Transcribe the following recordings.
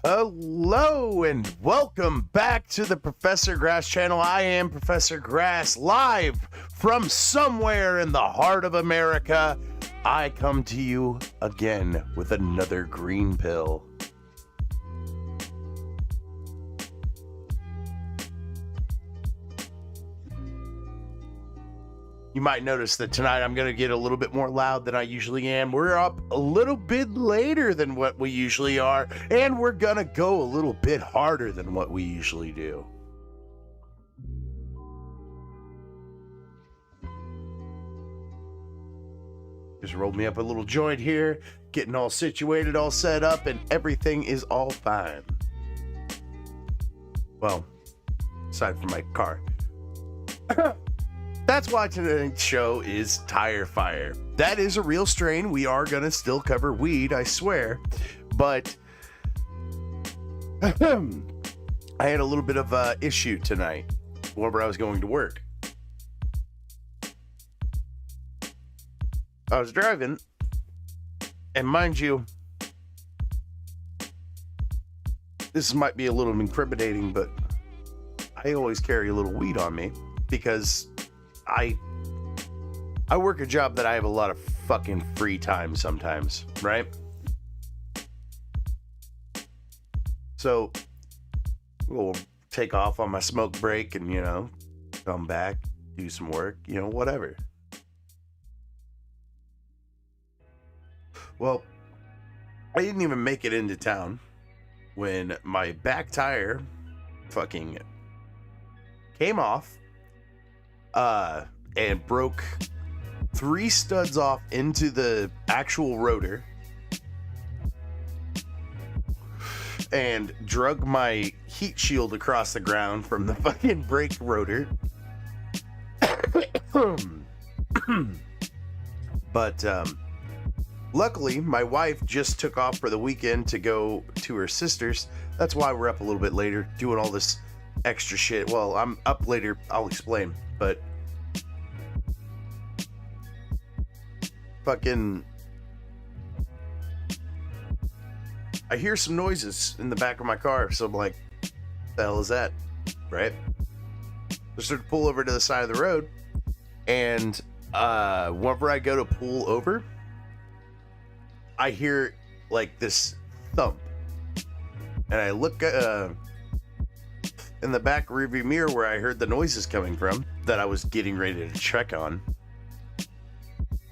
Hello and welcome back to the Professor Grass channel. I am Professor Grass, live from somewhere in the heart of America. I come to you again with another green pill. You might notice that tonight I'm going to get a little bit more loud than I usually am. We're up a little bit later than what we usually are, and we're going to go a little bit harder than what we usually do. Just rolled me up a little joint here, getting all situated, all set up, and everything is all fine. Well, aside from my car. That's why tonight's show is Tire Fire. That is a real strain. We are going to still cover weed, I swear. But I had a little bit of an issue tonight whenever I was going to work. I was driving, and mind you, this might be a little incriminating, but I always carry a little weed on me because I work a job that I have a lot of fucking free time sometimes, right? So we'll take off on my smoke break and, come back, do some work, whatever. Well, I didn't even make it into town when my back tire fucking came off. and broke 3 studs off into the actual rotor and drug my heat shield across the ground from the fucking brake rotor. But luckily my wife just took off for the weekend to go to her sister's. That's why we're up a little bit later doing all this extra shit. Well, I'm up later, I'll explain, but fucking I hear some noises in the back of my car, so I'm like, the hell is that? Right? I start to pull over to the side of the road, and whenever I go to pull over, I hear like this thump, and I look in the back rearview mirror where I heard the noises coming from that I was getting ready to check on,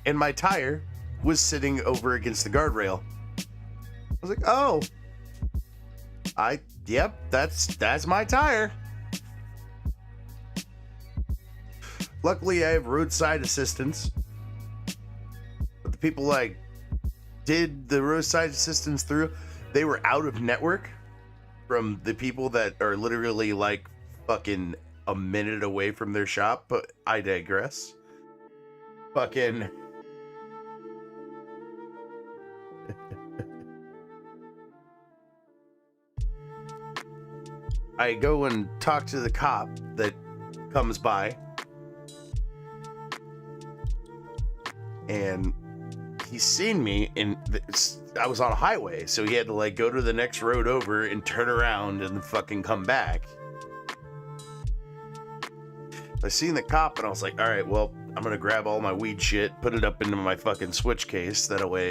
and my tire was sitting over against the guardrail. I was like, oh, yep, that's my tire. Luckily, I have roadside assistance. But the people I did the roadside assistance through, they were out of network from the people that are literally like fucking a minute away from their shop. But I digress. Fucking... I go and talk to the cop that comes by, and he's seen me, and I was on a highway, so he had to like go to the next road over and turn around and fucking come back. I seen the cop, and I was like, all right, well, I'm gonna grab all my weed shit, put it up into my fucking switch case. That way,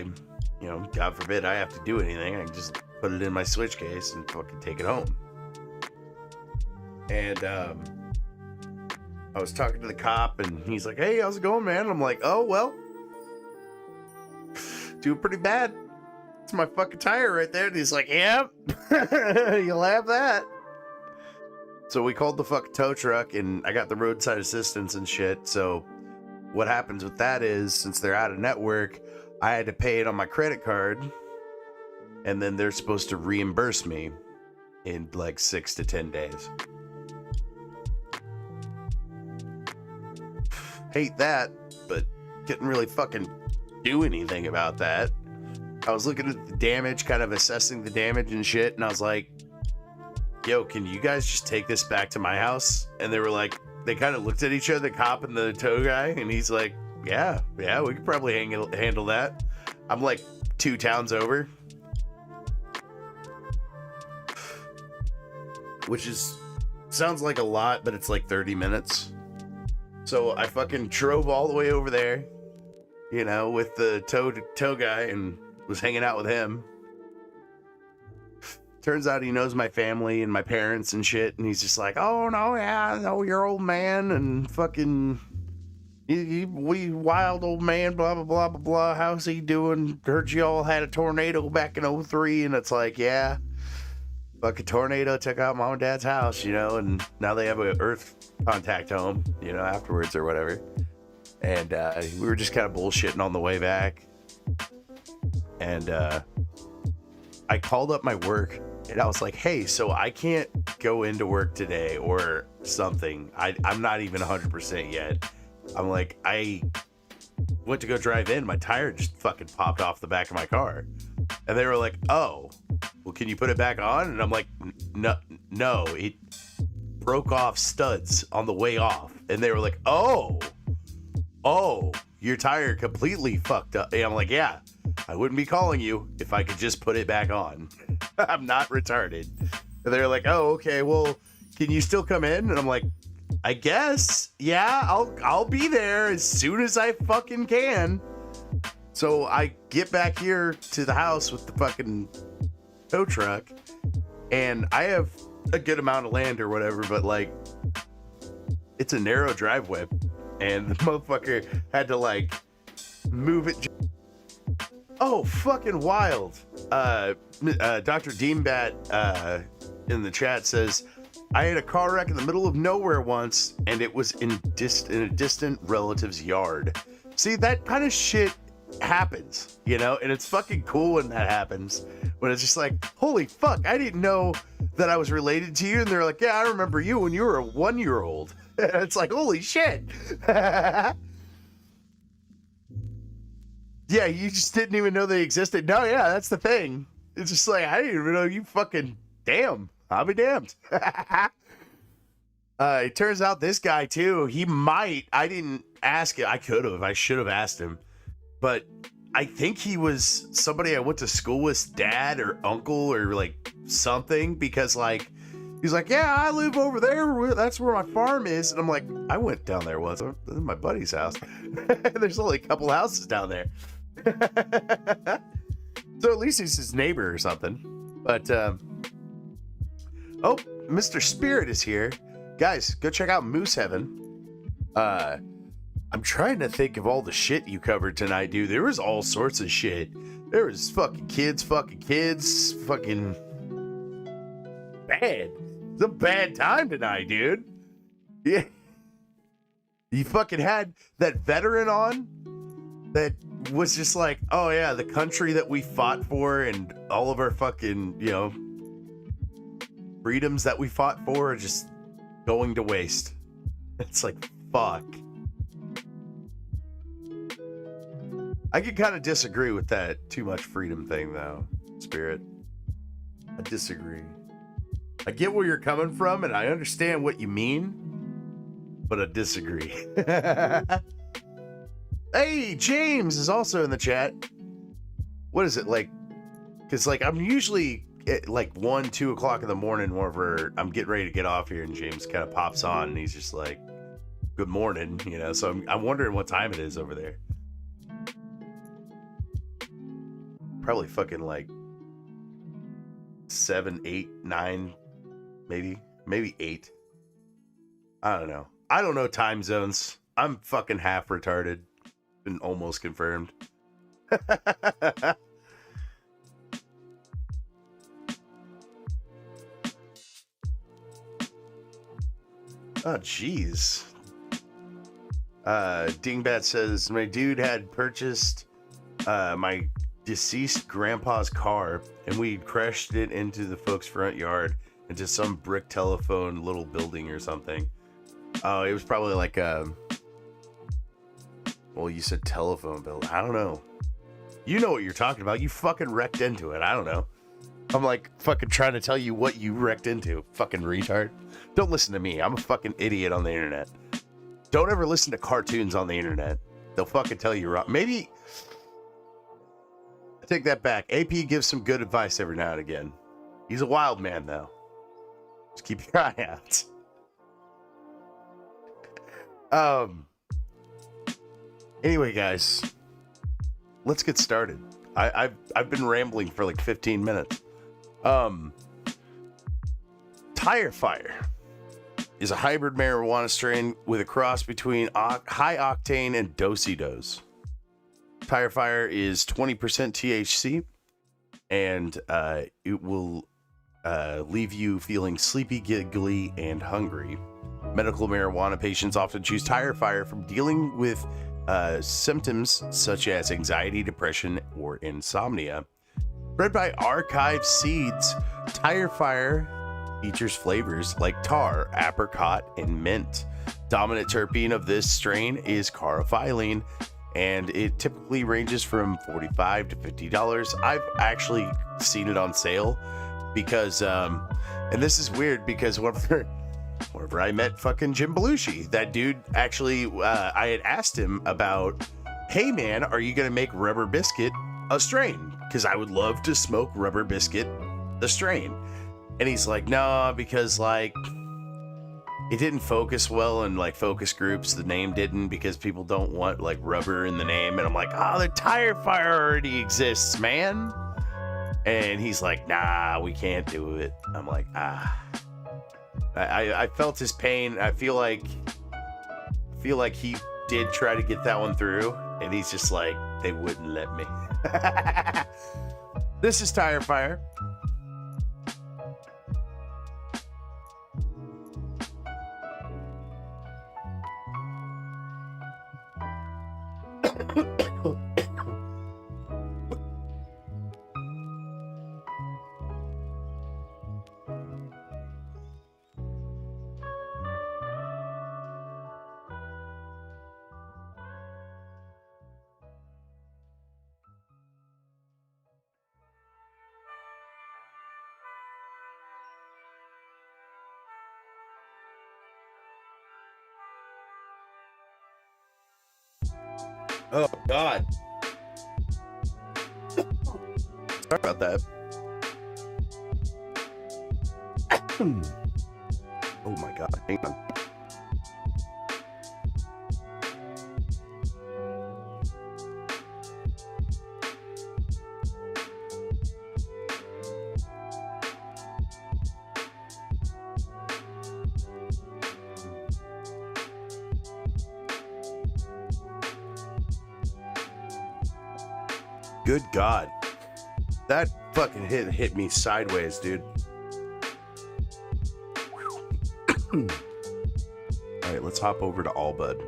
you know, God forbid I have to do anything, I can just put it in my switch case and fucking take it home. And I was talking to the cop, and he's like, hey, how's it going, man? I'm like, oh, well, doing pretty bad. It's my fucking tire right there. And he's like, yep, you'll have that. So we called the fucking tow truck, and I got the roadside assistance and shit. So what happens with that is, since they're out of network, I had to pay it on my credit card, and then they're supposed to reimburse me in like 6 to 10 days. Hate that, but couldn't really fucking do anything about that. I was looking at the damage, kind of assessing the damage and shit, and I was like, yo, can you guys just take this back to my house? And they were like, they kind of looked at each other, the cop and the tow guy, and he's like, yeah, we could probably handle that. I'm like 2 towns over. Which sounds like a lot, but it's like 30 minutes. So I fucking drove all the way over there, you know, with the tow guy, and was hanging out with him. Turns out he knows my family and my parents and shit, and he's just like, oh, no, yeah, I know your old man, and fucking, we wild old man, blah, blah, blah, blah, blah, how's he doing? Heard you all had a tornado back in 2003, and it's like, yeah, fucking tornado took out mom and dad's house, you know, and now they have a earth contact home, you know, afterwards or whatever. And we were just kind of bullshitting on the way back. And I called up my work, and I was like, hey, so I can't go into work today or something. I'm not even 100% yet. I'm like, I went to go drive in, my tire just fucking popped off the back of my car. And they were like, oh, well, can you put it back on? And I'm like, no, it broke off studs on the way off. And they were like, oh, your tire completely fucked up. And I'm like, yeah, I wouldn't be calling you if I could just put it back on. I'm not retarded. And they're like, oh, okay, well, can you still come in? And I'm like, I guess, yeah, I'll be there as soon as I fucking can. So I get back here to the house with the fucking tow truck, and I have a good amount of land or whatever, but like, it's a narrow driveway, and the motherfucker had to like move it. Oh, fucking wild. Dr. Deembat in the chat says, I had a car wreck in the middle of nowhere once, and it was in a distant relative's yard. See, that kind of shit happens, you know, and it's fucking cool when that happens. When it's just like, holy fuck, I didn't know that I was related to you, and they're like, yeah, I remember you when you were a 1-year-old. It's like, holy shit. Yeah, you just didn't even know they existed. No, yeah, that's the thing. It's just like, I didn't even know you fucking, damn, I'll be damned. It turns out this guy too, I didn't ask it. I should have asked him. But I think he was somebody I went to school with, dad or uncle or like something, because like, he's like, yeah, I live over there. That's where my farm is. And I'm like, I went down there once. This is my buddy's house. There's only a couple houses down there. So at least he's his neighbor or something. But, oh, Mr. Spirit is here. Guys, go check out Moose Heaven. I'm trying to think of all the shit you covered tonight, dude. There was all sorts of shit. There was fucking kids, fucking bad. It's a bad time tonight, dude. Yeah. You fucking had that veteran on that was just like, oh yeah, the country that we fought for and all of our fucking, you know, freedoms that we fought for are just going to waste. It's like, fuck. I could kind of disagree with that too much freedom thing, though, Spirit. I disagree. I get where you're coming from, and I understand what you mean, but I disagree. Hey, James is also in the chat. What is it, like? Because, like, I'm usually at, like, 1, 2 o'clock in the morning whenever I'm getting ready to get off here, and James kind of pops on, and he's just like, good morning, you know? So I'm wondering what time it is over there. Probably fucking like 7, 8, 9, maybe 8. I don't know. I don't know time zones. I'm fucking half retarded. Been almost confirmed. Oh, jeez. Dingbat says, my dude had purchased my deceased grandpa's car, and we crashed it into the folks' front yard, into some brick telephone little building or something. Oh, it was probably like well, you said telephone bill. I don't know. You know what you're talking about. You fucking wrecked into it. I don't know. I'm like fucking trying to tell you what you wrecked into. Fucking retard. Don't listen to me. I'm a fucking idiot on the internet. Don't ever listen to cartoons on the internet. They'll fucking tell you wrong. Maybe I take that back. AP gives some good advice every now and again. He's a wild man, though. Just keep your eye out. Anyway, guys, let's get started. I've been rambling for like 15 minutes. Tire Fire is a hybrid marijuana strain with a cross between high octane and do-si-dos. Tire Fire is 20% THC, and it will leave you feeling sleepy, giggly, and hungry. Medical marijuana patients often choose Tire Fire from dealing with symptoms such as anxiety, depression, or insomnia. Bred by Archive Seeds, Tire Fire features flavors like tar, apricot, and mint. Dominant terpene of this strain is carophyllene, and it typically ranges from $45 to $50. I've actually seen it on sale because, and this is weird because whenever I met fucking Jim Belushi, that dude actually, I had asked him about, hey man, are you going to make Rubber Biscuit a strain? Because I would love to smoke Rubber Biscuit the strain. And he's like, no, because like it didn't focus well in like focus groups. The name didn't, because people don't want like rubber in the name. And I'm like, oh, the Tire Fire already exists, man. And he's like, nah, we can't do it. I'm like, I felt his pain. I feel like he did try to get that one through, and he's just like, they wouldn't let me. This is Tire Fire. Oh, God. Sorry about that. Oh, my God. Hang on. Good God. That fucking hit me sideways, dude. All right, let's hop over to Allbud.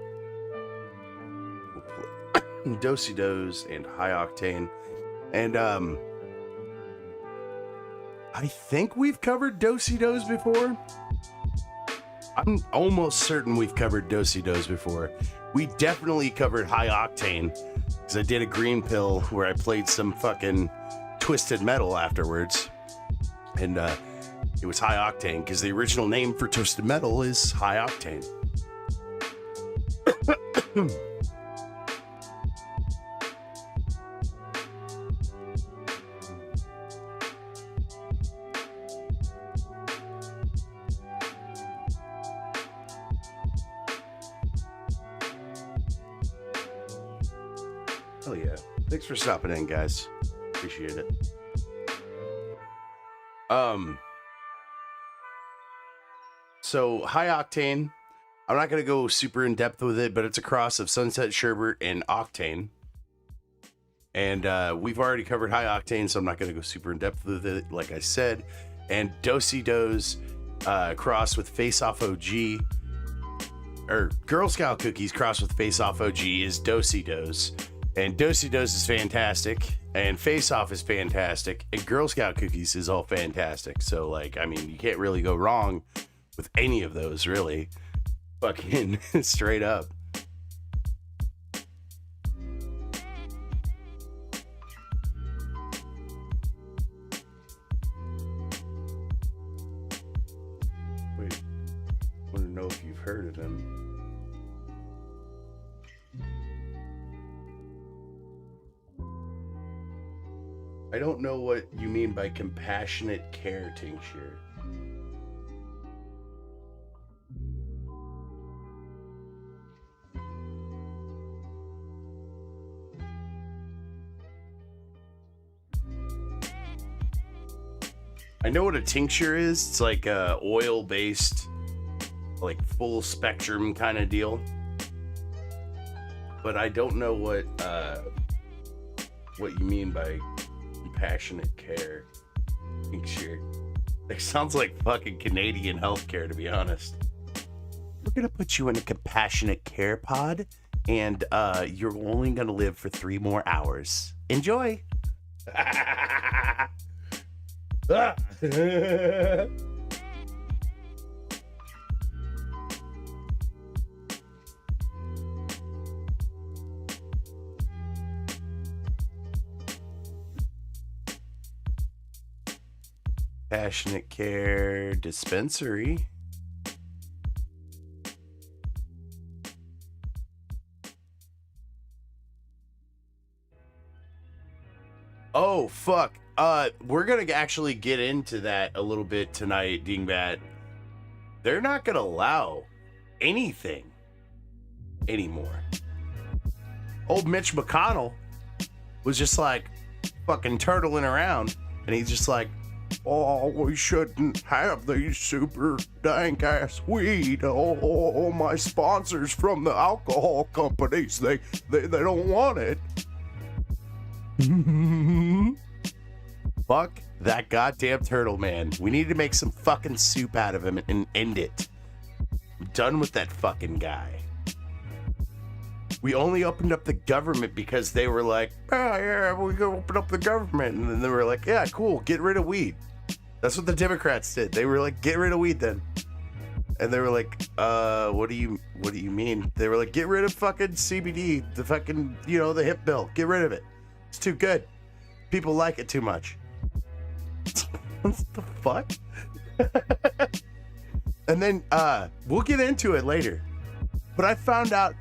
Do-si-dos and high octane. And I think we've covered do-si-dos before. I'm almost certain we've covered do-si-dos before. We definitely covered high octane, because I did a green pill where I played some fucking twisted metal afterwards. And it was high octane, because the original name for twisted metal is high octane. Hell yeah. Thanks for stopping in, guys. Appreciate it. So high octane, I'm not going to go super in depth with it, but it's a cross of Sunset Sherbet and Octane. And we've already covered high octane, so I'm not going to go super in depth with it, like I said. And Do-si-dos cross with Face Off OG, or Girl Scout cookies cross with Face Off OG is Do-si-dos. And Do-si-dos is fantastic, and Face Off is fantastic, and Girl Scout cookies is all fantastic. So, like, I mean, you can't really go wrong with any of those, really. Fucking straight up. Wait, I want to know if you've heard of them. I don't know what you mean by compassionate care tincture. I know what a tincture is. It's like a oil-based, like full spectrum kind of deal. But I don't know what you mean by compassionate care tincture. It sounds like fucking Canadian healthcare, to be honest. We're gonna put you in a compassionate care pod, and you're only gonna live for 3 more hours. Enjoy. Passionate Care Dispensary. Oh, fuck. We're gonna actually get into that a little bit tonight, Dingbat. They're not gonna allow anything anymore. Old Mitch McConnell was just like fucking turtling around, and he's just like, oh, we shouldn't have these super dank ass weed. Oh, my sponsors from the alcohol companies, they don't want it. Fuck that goddamn turtle, man. We need to make some fucking soup out of him and end it. I'm done with that fucking guy. We only opened up the government because they were like, oh yeah, we go open up the government. And then they were like, yeah, cool, get rid of weed. That's what the Democrats did. They were like, get rid of weed then. And they were like, what do you mean? They were like, get rid of fucking CBD, the fucking, the hip bill. Get rid of it. It's too good. People like it too much. What the fuck? And then, we'll get into it later. But I found out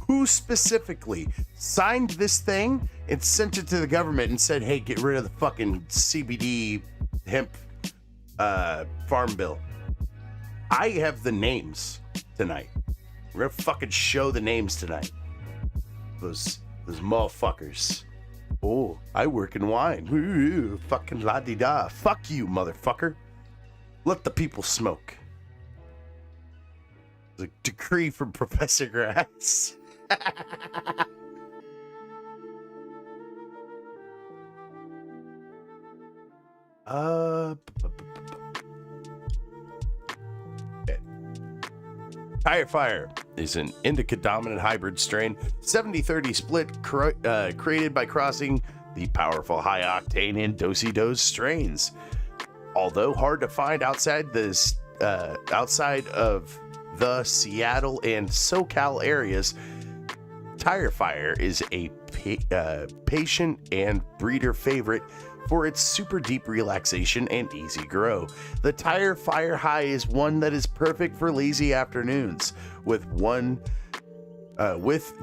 who specifically signed this thing and sent it to the government and said, hey, get rid of the fucking CBD hemp farm bill. I have the names tonight. We're gonna fucking show the names tonight. Those motherfuckers. Oh, I work in wine. Ooh, fucking la-di-da. Fuck you, motherfucker. Let the people smoke. It's a decree from prof.grass. Tire Fire is an indica-dominant hybrid strain, 70-30 split, created by crossing the powerful high-octane and do-si-dos strains. Although hard to find outside of the Seattle and SoCal areas, Tire Fire is a patient and breeder favorite for its super deep relaxation and easy grow. The Tire Fire High is one that is perfect for lazy afternoons, with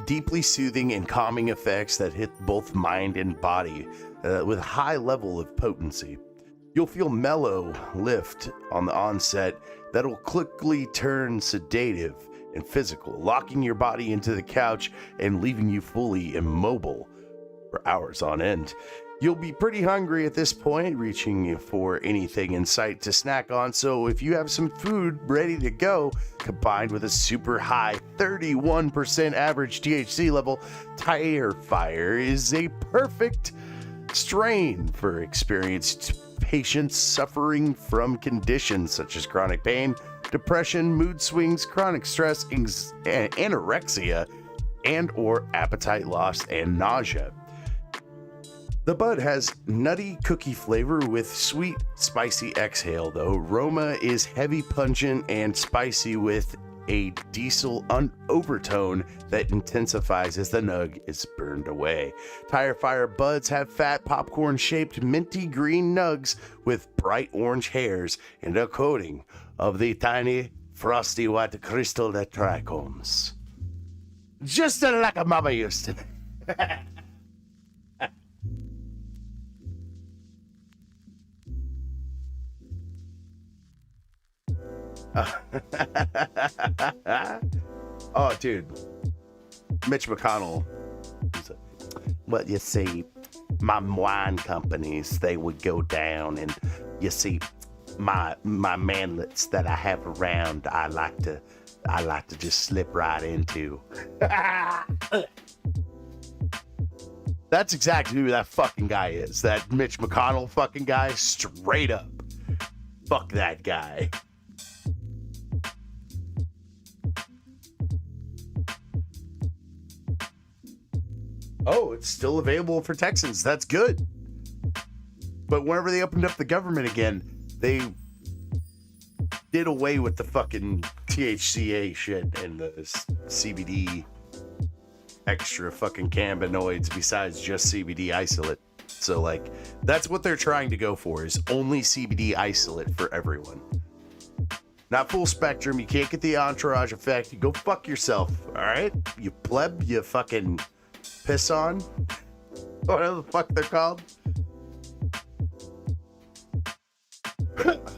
deeply soothing and calming effects that hit both mind and body, with a high level of potency. You'll feel mellow lift on the onset that'll quickly turn sedative and physical, locking your body into the couch and leaving you fully immobile for hours on end. You'll be pretty hungry at this point, reaching for anything in sight to snack on, so if you have some food ready to go, combined with a super high 31% average THC level, Tire Fire is a perfect strain for experienced patients suffering from conditions such as chronic pain, depression, mood swings, chronic stress, anorexia, and or appetite loss and nausea. The bud has nutty cookie flavor with sweet, spicy exhale. The aroma is heavy, pungent, and spicy with a diesel overtone that intensifies as the nug is burned away. Tire Fire buds have fat, popcorn-shaped, minty green nugs with bright orange hairs and a coating of the tiny, frosty white crystal that trichomes. Just like a mama used to. Oh, dude. Mitch McConnell. Well, you see, my wine companies, they would go down, and you see, my manlets that I have around, I like to just slip right into. That's exactly who that fucking guy is. That Mitch McConnell fucking guy, straight up. Fuck that guy. Oh, it's still available for Texans. That's good. But whenever they opened up the government again, they did away with the fucking THCA shit and the CBD extra fucking cannabinoids besides just CBD isolate. So, like, that's what they're trying to go for, is only CBD isolate for everyone. Not full spectrum. You can't get the entourage effect. You go fuck yourself, all right? You pleb, you fucking piss on, whatever the fuck they're called.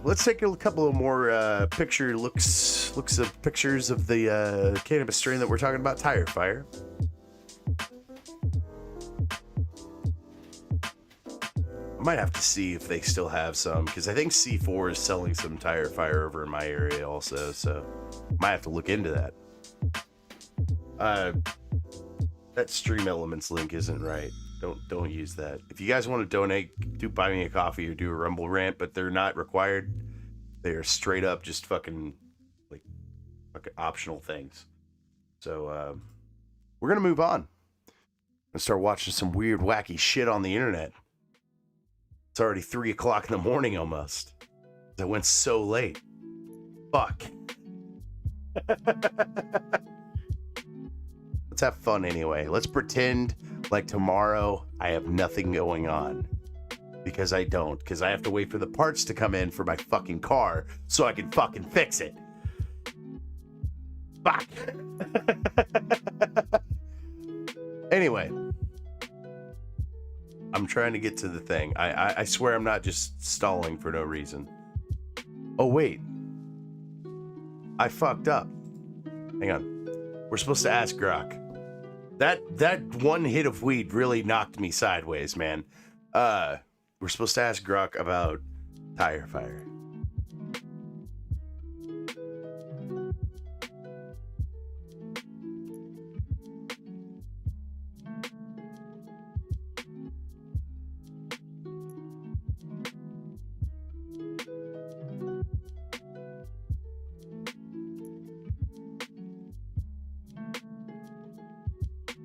Let's take a couple of more looks of pictures of the cannabis strain that we're talking about, Tire Fire. I might have to see if they still have some, because I think C4 is selling some Tire Fire over in my area also, so might have to look into that. That Stream Elements link isn't right. Don't use that. If you guys want to donate, do buy me a coffee or do a Rumble rant, but they're not required. They are straight up just fucking optional things. So we're going to move on and start watching some weird, wacky shit on the internet. It's already 3 o'clock in the morning almost. I went so late. Fuck. Let's have fun anyway. Let's pretend like tomorrow I have nothing going on. Because I don't. Because I have to wait for the parts to come in for my fucking car so I can fucking fix it. Fuck. Anyway. I'm trying to get to the thing. I swear I'm not just stalling for no reason. Oh, wait. I fucked up. Hang on. We're supposed to ask Grok. That one hit of weed really knocked me sideways, man. We're supposed to ask Grok about tire fire.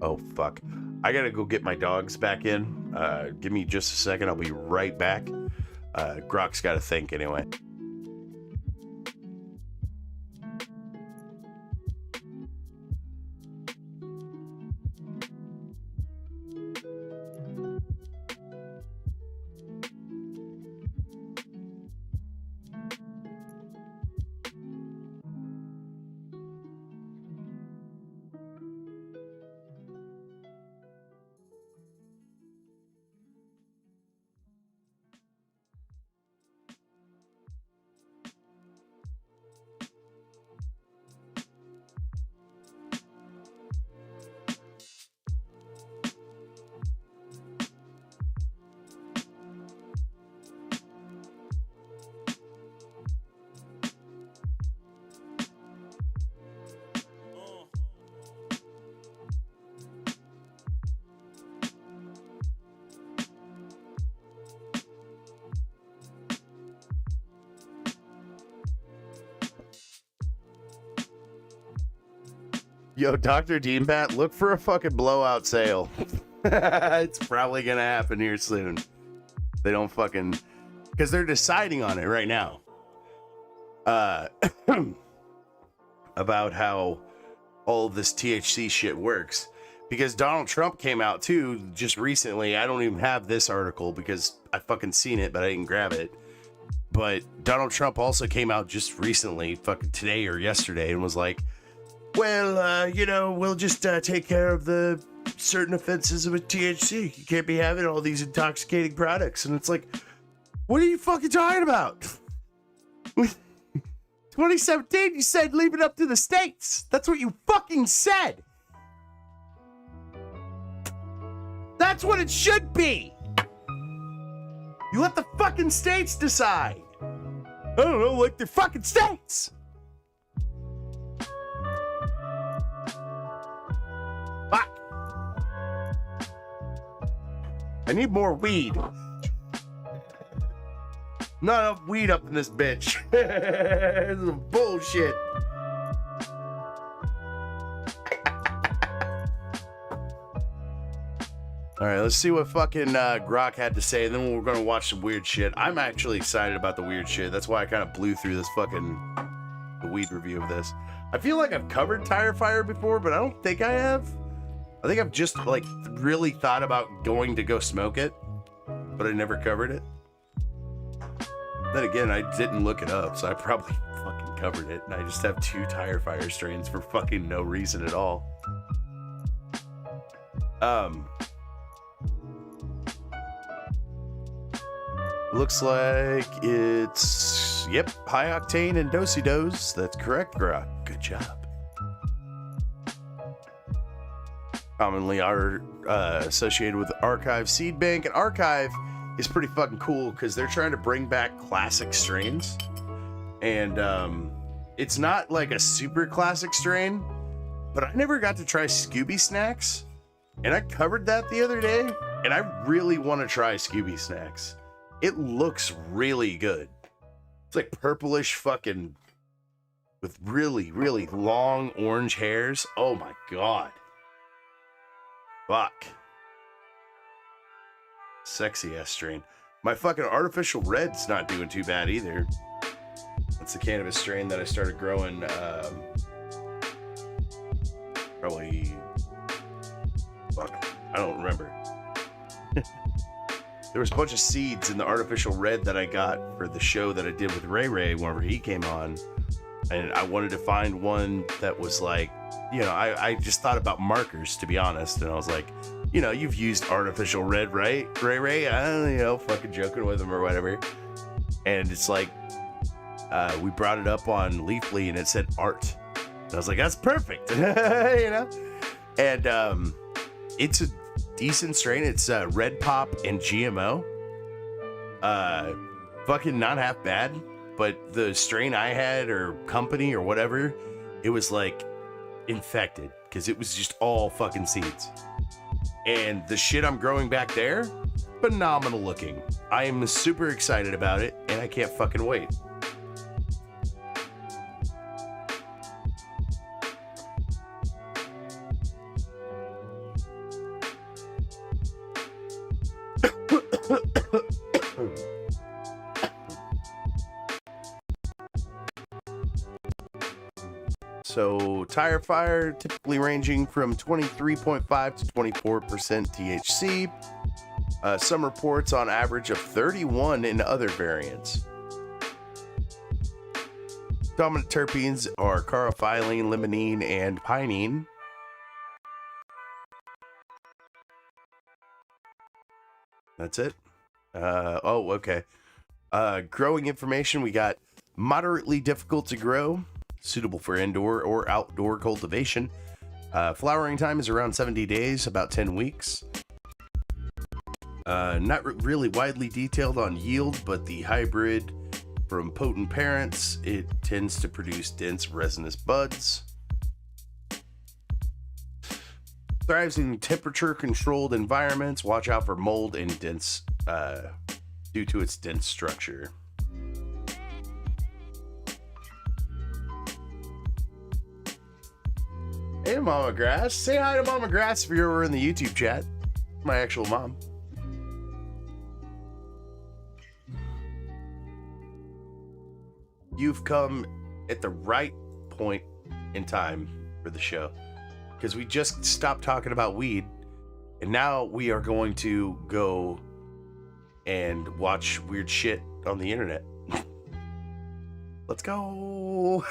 Oh, fuck. I gotta go get my dogs back in. Give me just a second. I'll be right back. Grok's gotta think anyway. Yo, Dr. Deanbat, look for a fucking blowout sale. It's probably gonna happen here soon. They don't fucking... Because they're deciding on it right now. About how all of this THC shit works. Because Donald Trump came out too, just recently. I don't even have this article because I fucking seen it, but I didn't grab it. But Donald Trump also came out just recently, fucking today or yesterday, and was like, well, you know, we'll just take care of the certain offenses with THC. You can't be having all these intoxicating products. And it's like, what are you fucking talking about? 2017, you said leave it up to the states. That's what you fucking said. That's what it should be. You let the fucking states decide. I don't know, like the fucking states. Fuck. I need more weed. Not enough weed up in this bitch. This is bullshit. All right, let's see what fucking Grok had to say, and then we're gonna watch some weird shit. I'm actually excited about the weird shit. That's why I kind of blew through this fucking the weed review of this. I feel like I've covered tire fire before, but I don't think I have. I think I've just like really thought about going to go smoke it, but I never covered it. Then again, I didn't look it up, so I probably fucking covered it, and I just have 2 tire fire strains for fucking no reason at all. Looks like it's, yep, high octane and dosey dose. That's correct, Grok. Good job. Commonly are associated with Archive Seed Bank, and Archive is pretty fucking cool because they're trying to bring back classic strains, and it's not like a super classic strain, but I never got to try Scooby Snacks, and I covered that the other day, and I really want to try Scooby Snacks. It looks really good. It's like purplish fucking with really, really long orange hairs. Oh my god. Fuck. Sexy ass strain. My fucking artificial red's not doing too bad either. That's the cannabis strain that I started growing probably, fuck, I don't remember. There was a bunch of seeds in the artificial red that I got for the show that I did with Ray Ray whenever he came on. And I wanted to find one that was like, you know, I just thought about markers, to be honest. And I was like, you know, you've used artificial red, right, Ray Ray? I don't know, you know, fucking joking with him or whatever. And it's like, we brought it up on Leafly and it said art. And I was like, that's perfect, you know? And it's a decent strain. It's red pop and GMO. Fucking not half bad. But the strain I had, or company or whatever, it was like infected because it was just all fucking seeds. And the shit I'm growing back there, phenomenal looking. I am super excited about it and I can't fucking wait. So, tire fire, typically ranging from 23.5 to 24% THC. Some reports on average of 31 in other variants. Dominant terpenes are carophyllene, limonene, and pinene. That's it. Oh, okay. Growing information, we got moderately difficult to grow. Suitable for indoor or outdoor cultivation. Flowering time is around 70 days, about 10 weeks. Not really widely detailed on yield, but the hybrid from potent parents, it tends to produce dense resinous buds. Thrives in temperature-controlled environments. Watch out for mold and dense, due to its dense structure. Hey, Mama Grass. Say hi to Mama Grass if you're over in the YouTube chat. My actual mom. You've come at the right point in time for the show. Because we just stopped talking about weed. And now we are going to go and watch weird shit on the internet. Let's go.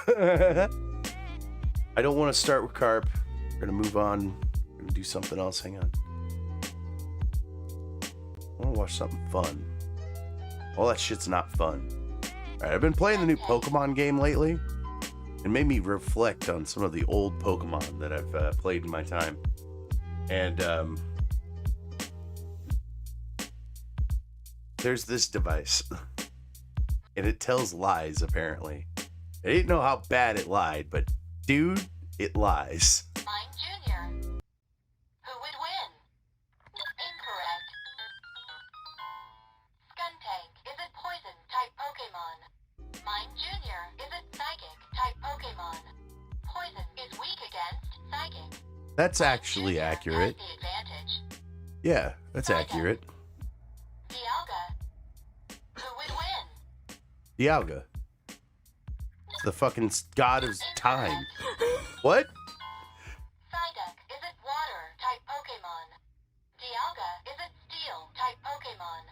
I don't want to start with carp. We're going to move on. We're going to do something else. Hang on. I want to watch something fun. All that shit's not fun. Alright, I've been playing the new Pokemon game lately. It made me reflect on some of the old Pokemon that I've played in my time. And there's this device. And it tells lies, apparently. I didn't know how bad it lied, but dude, it lies. Mine Junior. Who would win? Incorrect. Skuntank is a poison type Pokemon. Mine Junior is a psychic type Pokemon. Poison is weak against psychic. That's actually accurate. Has the advantage. Yeah, that's accurate. Dialga. Who would win? Dialga. The fucking god of time. What? Psyduck is a water-type Pokemon. Dialga is a steel-type Pokemon.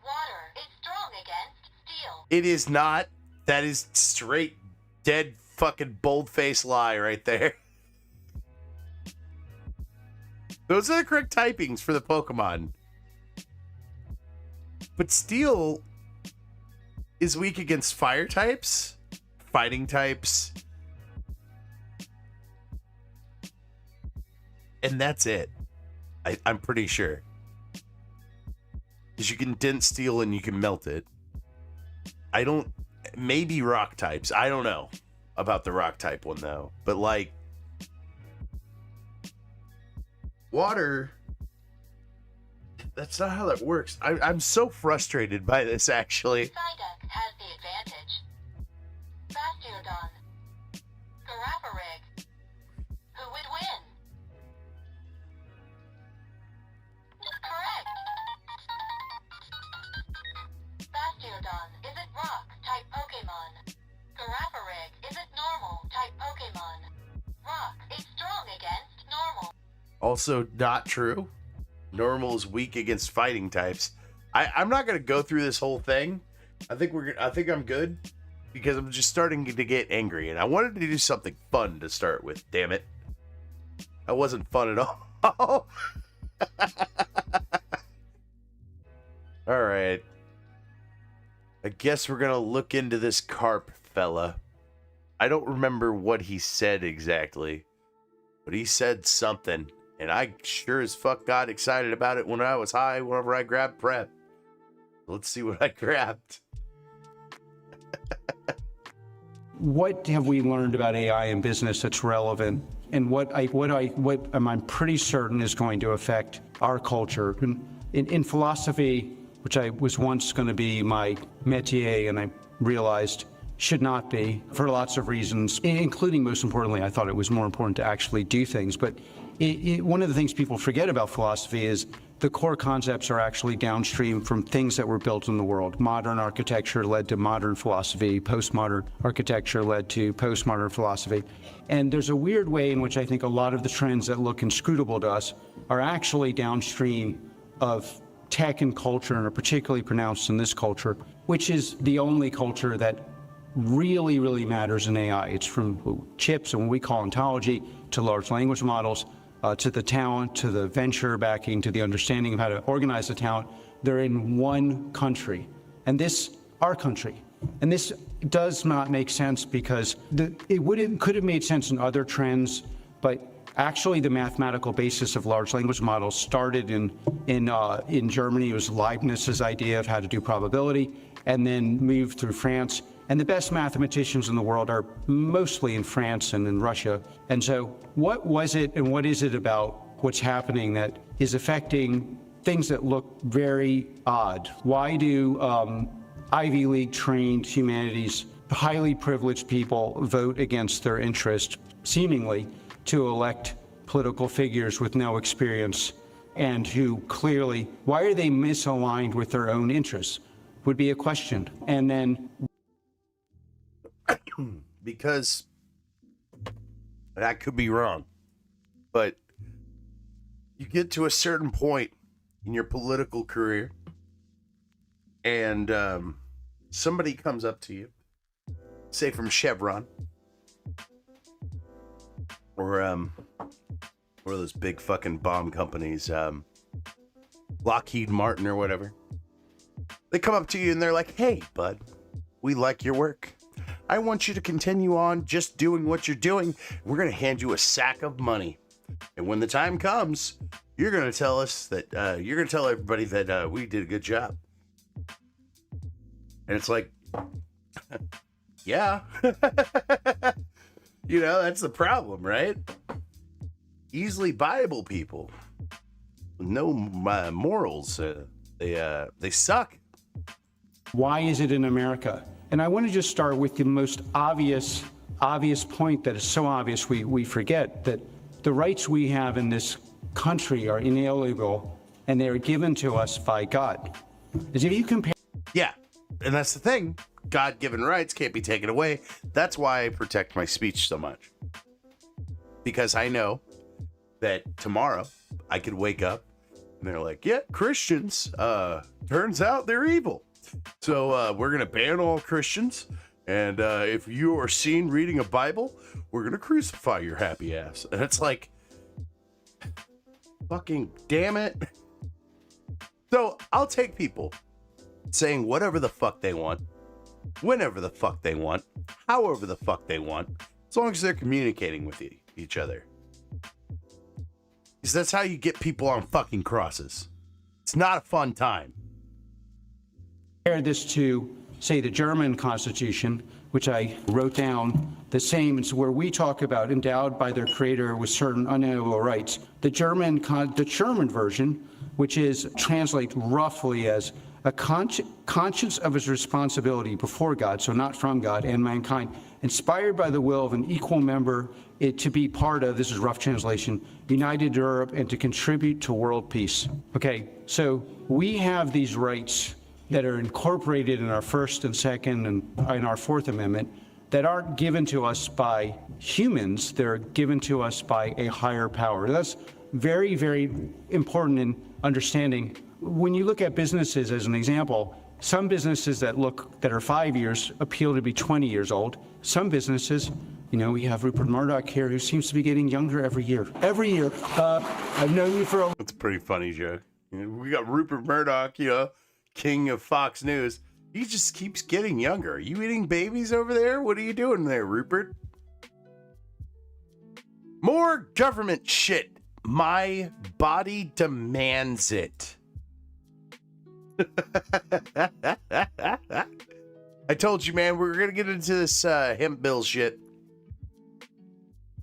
Water is strong against steel. It is not. That is straight, dead, fucking bold-faced lie right there. Those are the correct typings for the Pokemon. But steel is weak against fire types. Fighting types, and that's it. I'm pretty sure, because you can dent steel and you can melt it. Maybe rock types. I don't know about the rock type one though, but like water, that's not how that works. I'm so frustrated by this, actually. Psyduck has the advantage. Bastiodon. Garaparig. Who would win? Also not true. Normal is weak against fighting types. I'm not gonna go through this whole thing. I think I'm good because I'm just starting to get angry, and I wanted to do something fun to start with. Damn it, that wasn't fun at all. All right, I guess we're gonna look into this carp fella. I don't remember what he said exactly, but he said something, and I sure as fuck got excited about it when I was high whenever I grabbed prep. Let's see what I grabbed. What have we learned about AI in business that's relevant, and what I'm pretty certain is going to affect our culture? In philosophy, which I was once going to be my métier, and I realized should not be for lots of reasons, including, most importantly, I thought it was more important to actually do things. But one of the things people forget about philosophy is the core concepts are actually downstream from things that were built in the world. Modern architecture led to modern philosophy. Postmodern architecture led to postmodern philosophy. And there's a weird way in which I think a lot of the trends that look inscrutable to us are actually downstream of tech and culture, and are particularly pronounced in this culture, which is the only culture that really, really matters in AI. It's from chips and what we call ontology to large language models, to the talent, to the venture backing, to the understanding of how to organize the talent. They're in one country, and this, our country. And this does not make sense because could have made sense in other trends, but actually the mathematical basis of large language models started in Germany. It was Leibniz's idea of how to do probability, and then moved through France. And the best mathematicians in the world are mostly in France and in Russia. And so what was it and what is it about what's happening that is affecting things that look very odd? Why do Ivy League trained humanities, highly privileged people vote against their interest, seemingly, to elect political figures with no experience and who clearly, why are they misaligned with their own interests? Would be a question. And then because I could be wrong, but you get to a certain point in your political career and somebody comes up to you, say from Chevron or one of those big fucking bomb companies, Lockheed Martin or whatever. They come up to you and they're like, "Hey, bud, we like your work. I want you to continue on just doing what you're doing. We're going to hand you a sack of money. And when the time comes, you're going to tell us that, you're going to tell everybody that we did a good job." And it's like, yeah. You know, that's the problem, right? Easily buyable people with no morals. They suck. Why is it in America? And I want to just start with the most obvious point that is so obvious we forget, that the rights we have in this country are inalienable and they are given to us by God. As if you compare. Yeah, and that's the thing. God-given rights can't be taken away. That's why I protect my speech so much. Because I know that tomorrow I could wake up and they're like, "Yeah, Christians, turns out they're evil. So we're going to ban all Christians. And if you are seen reading a Bible, we're going to crucify your happy ass." And it's like, fucking damn it. So I'll take people saying whatever the fuck they want, whenever the fuck they want, however the fuck they want, as long as they're communicating with each other. Because that's how you get people on fucking crosses. It's not a fun time. Compare this to, say, the German Constitution, which I wrote down the same. It's where we talk about endowed by their creator with certain unalienable rights. The German version, which is translate roughly as a conscience of his responsibility before God, so not from God, and mankind, inspired by the will of an equal member, to be part of, this is rough translation, united Europe and to contribute to world peace. Okay, so we have these rights that are incorporated in our First and Second and in our Fourth Amendment that aren't given to us by humans, they're given to us by a higher power. That's very, very important in understanding. When you look at businesses as an example, some businesses that are 5 years appeal to be 20 years old. Some businesses, we have Rupert Murdoch here, who seems to be getting younger every year. Every year. I've known you for a... That's a pretty funny joke. We got Rupert Murdoch, king of Fox News. He just keeps getting younger. Are you eating babies over there? What are you doing there, Rupert? More government shit. My body demands it. I told you, man, we're going to get into this hemp bill shit.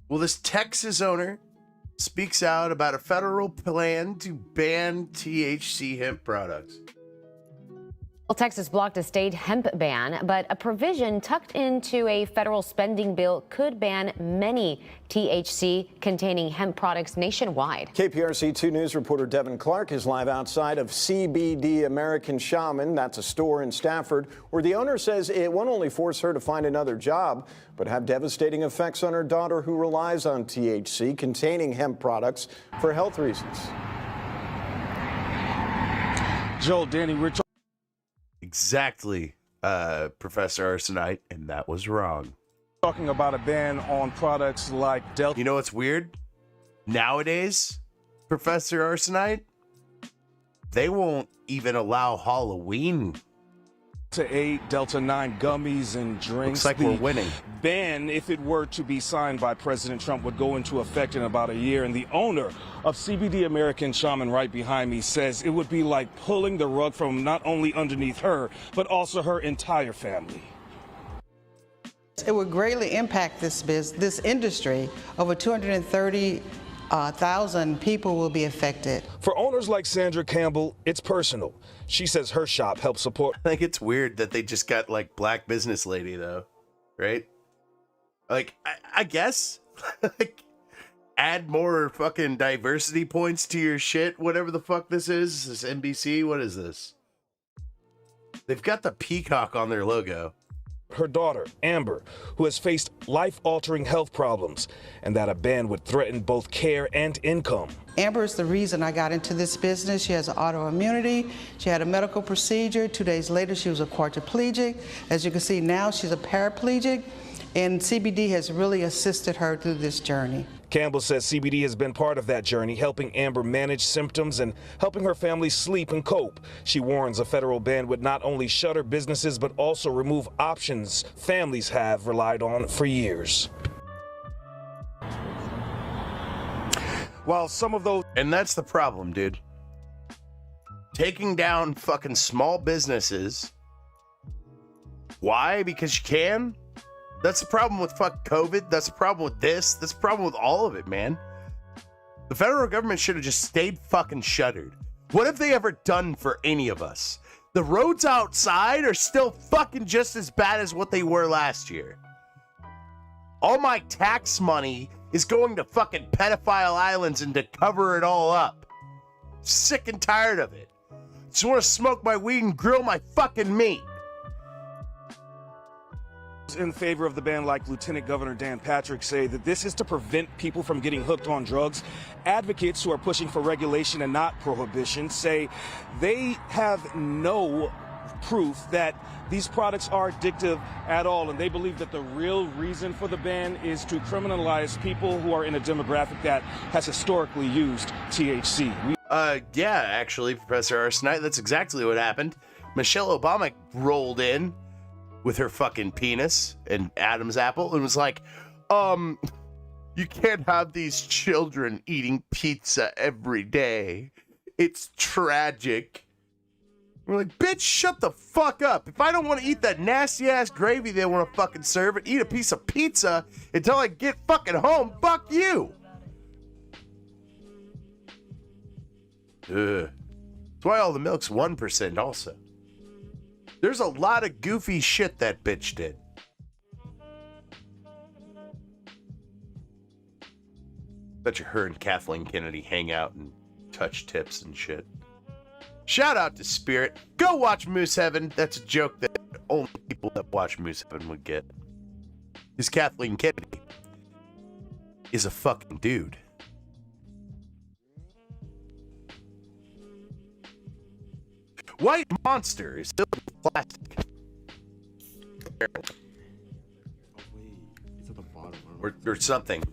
Well, this Texas owner speaks out about a federal plan to ban THC hemp products. Well, Texas blocked a state hemp ban, but a provision tucked into a federal spending bill could ban many THC-containing hemp products nationwide. KPRC 2 News reporter Devin Clark is live outside of CBD American Shaman. That's a store in Stafford where the owner says it won't only force her to find another job, but have devastating effects on her daughter who relies on THC-containing hemp products for health reasons. Joel, Danny, we're Exactly, Professor Arsenite, and that was wrong. talking about a ban on products like Delta. You know what's weird? Nowadays, Professor Arsenite, they won't even allow Halloween. To 8 Delta 9 gummies and drinks. Looks like we're winning. Ban, if it were to be signed by President Trump, would go into effect in about a year. And the owner of CBD American Shaman right behind me says it would be like pulling the rug from not only underneath her, but also her entire family. It would greatly impact this industry. Over 230,000 people will be affected. For owners like Sandra Campbell, it's personal. She says her shop helps support. I think it's weird that they just got like black business lady though, right? Like, I guess, like, add more fucking diversity points to your shit, whatever the fuck this is. This NBC, what is this? They've got the peacock on their logo. Her daughter, Amber, who has faced life-altering health problems, and that a ban would threaten both care and income. Amber is the reason I got into this business. She has autoimmunity. She had a medical procedure. 2 days later, she was a quadriplegic. As you can see now, she's a paraplegic, and CBD has really assisted her through this journey. Campbell says CBD has been part of that journey, helping Amber manage symptoms and helping her family sleep and cope. She warns a federal ban would not only shutter businesses, but also remove options families have relied on for years. While some of those... And that's the problem, dude. Taking down fucking small businesses. Why? Because you can? That's the problem with fuck COVID. That's the problem with this. That's the problem with all of it, man. The federal government should have just stayed fucking shuttered. What have they ever done for any of us? The roads outside are still fucking just as bad as what they were last year. All my tax money is going to fucking pedophile islands and to cover it all up. Sick and tired of it. Just want to smoke my weed and grill my fucking meat. in favor of the ban, like Lieutenant Governor Dan Patrick, say that this is to prevent people from getting hooked on drugs. Advocates who are pushing for regulation and not prohibition say they have no proof that these products are addictive at all, and they believe that the real reason for the ban is to criminalize people who are in a demographic that has historically used THC. Yeah, actually, Professor Arsenite, that's exactly what happened. Michelle Obama rolled in with her fucking penis and Adam's apple and was like, you can't have these children eating pizza every day. It's tragic. We're like, bitch, shut the fuck up. If I don't want to eat that nasty ass gravy they want to fucking serve and eat a piece of pizza until I get fucking home, fuck you. Ugh. That's why all the milk's 1% also. There's a lot of goofy shit that bitch did. Bet you her and Kathleen Kennedy hang out and touch tips and shit. Shout out to Spirit. Go watch Moose Heaven. That's a joke that only people that watch Moose Heaven would get. Because Kathleen Kennedy is a fucking dude. White monster is filled with plastic. It's at the bottom. Or something.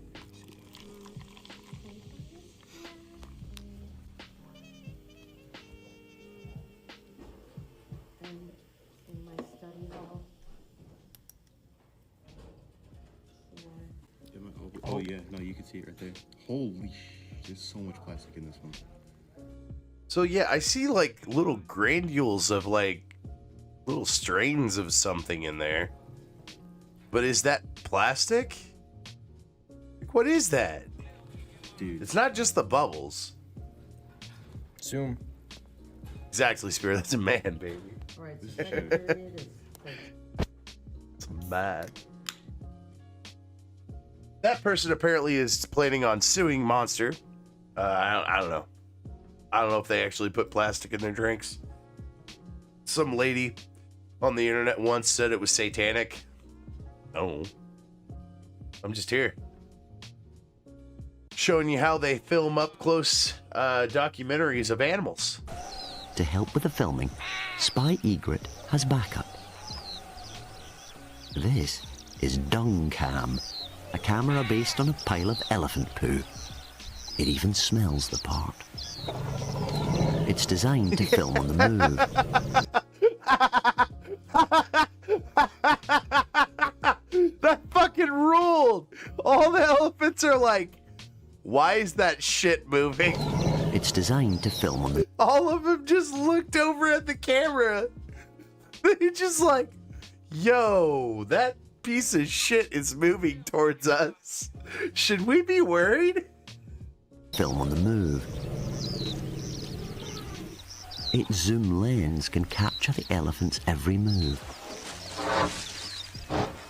In my study hall. Oh yeah, no, you can see it right there. Holy sh! There's so much plastic in this one. So yeah, I see like little granules of like little strains of something in there. But is that plastic? Like, what is that? Dude. It's not just the bubbles. Zoom. Exactly, Spirit. That's a man, baby. Right. It's a man. That person apparently is planning on suing Monster. I don't know. I don't know if they actually put plastic in their drinks. Some lady on the internet once said it was satanic. Oh. I'm just here. Showing you how they film up close documentaries of animals. To help with the filming, Spy Egret has backup. This is Dung Cam, a camera based on a pile of elephant poo. It even smells the part. It's designed to film on the move. That fucking ruled! All the elephants are like, why is that shit moving? It's designed to film on the... All of them just looked over at the camera. They just like, yo, that piece of shit is moving towards us. Should we be worried? Film on the move. Its zoom lens can capture the elephant's every move.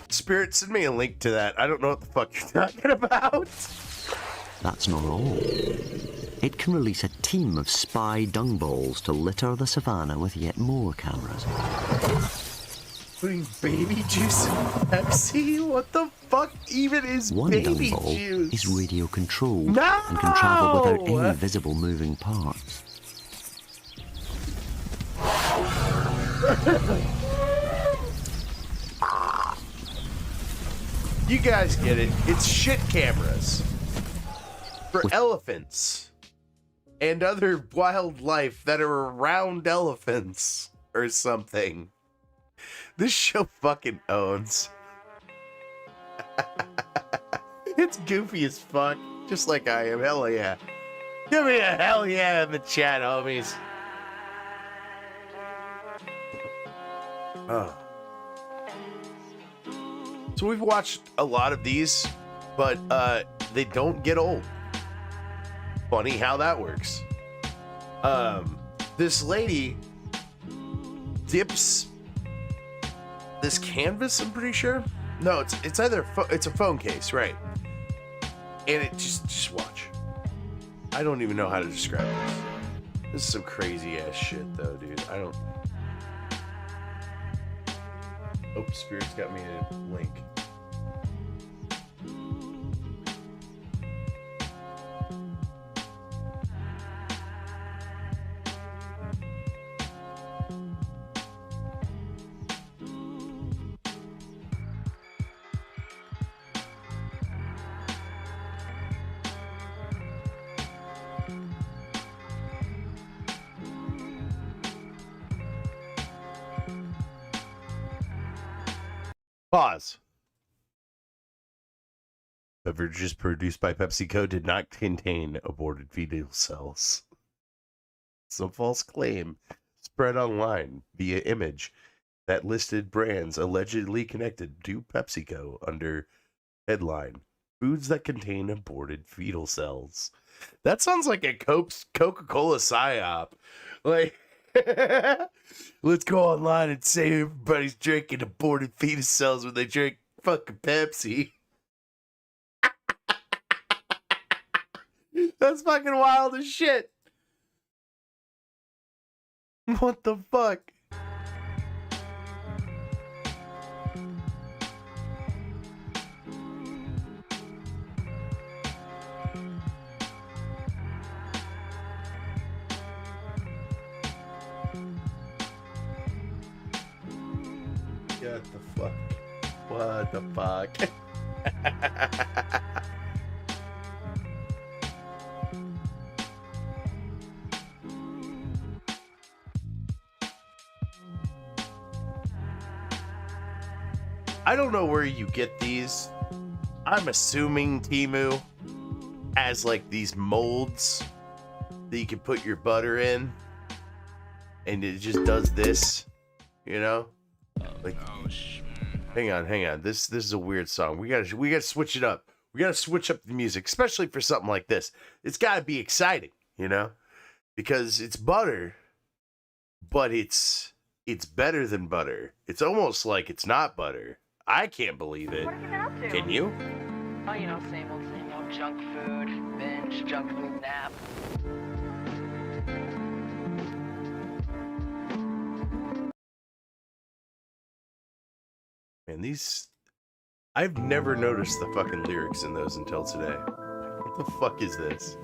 Spirit, send me a link to that. I don't know what the fuck you're talking about. That's not all. It can release a team of spy dung balls to litter the savannah with yet more cameras. Putting baby juice in Pepsi? What the fuck even is One baby dung ball juice? is radio controlled No! and can travel without any visible moving parts. You guys get it. It's shit cameras for elephants and other wildlife that are around elephants or something. This show fucking owns. It's goofy as fuck, just like I am. Hell yeah. Give me a hell yeah in the chat, homies. Oh. So we've watched a lot of these, but they don't get old. Funny how that works. This lady dips this canvas, I'm pretty sure. No, it's either it's a phone case, right? And it just watch. I don't even know how to describe this. This is some crazy ass shit though, dude. I don't. Oh, Spirit's got me a link. Pause. Beverages produced by PepsiCo did not contain aborted fetal cells. Some false claim spread online via image that listed brands allegedly connected to PepsiCo under headline, foods that contain aborted fetal cells. That sounds like a Coca-Cola psyop. Like, let's go online and say everybody's drinking aborted fetus cells when they drink fucking Pepsi. That's fucking wild as shit. What the fuck? What the fuck? What the fuck? I don't know where you get these. I'm assuming Temu has like these molds that you can put your butter in, and it just does this, you know? Like, hang on. This is a weird song. We gotta switch it up. We gotta switch up the music, especially for something like this. It's gotta be exciting, you know? Because it's butter, but it's better than butter. It's almost like it's not butter. I can't believe it. What have you been up to? Can you? Oh, you know, same old, junk food, binge, junk food nap. Man, I've never noticed the fucking lyrics in those until today. What the fuck is this?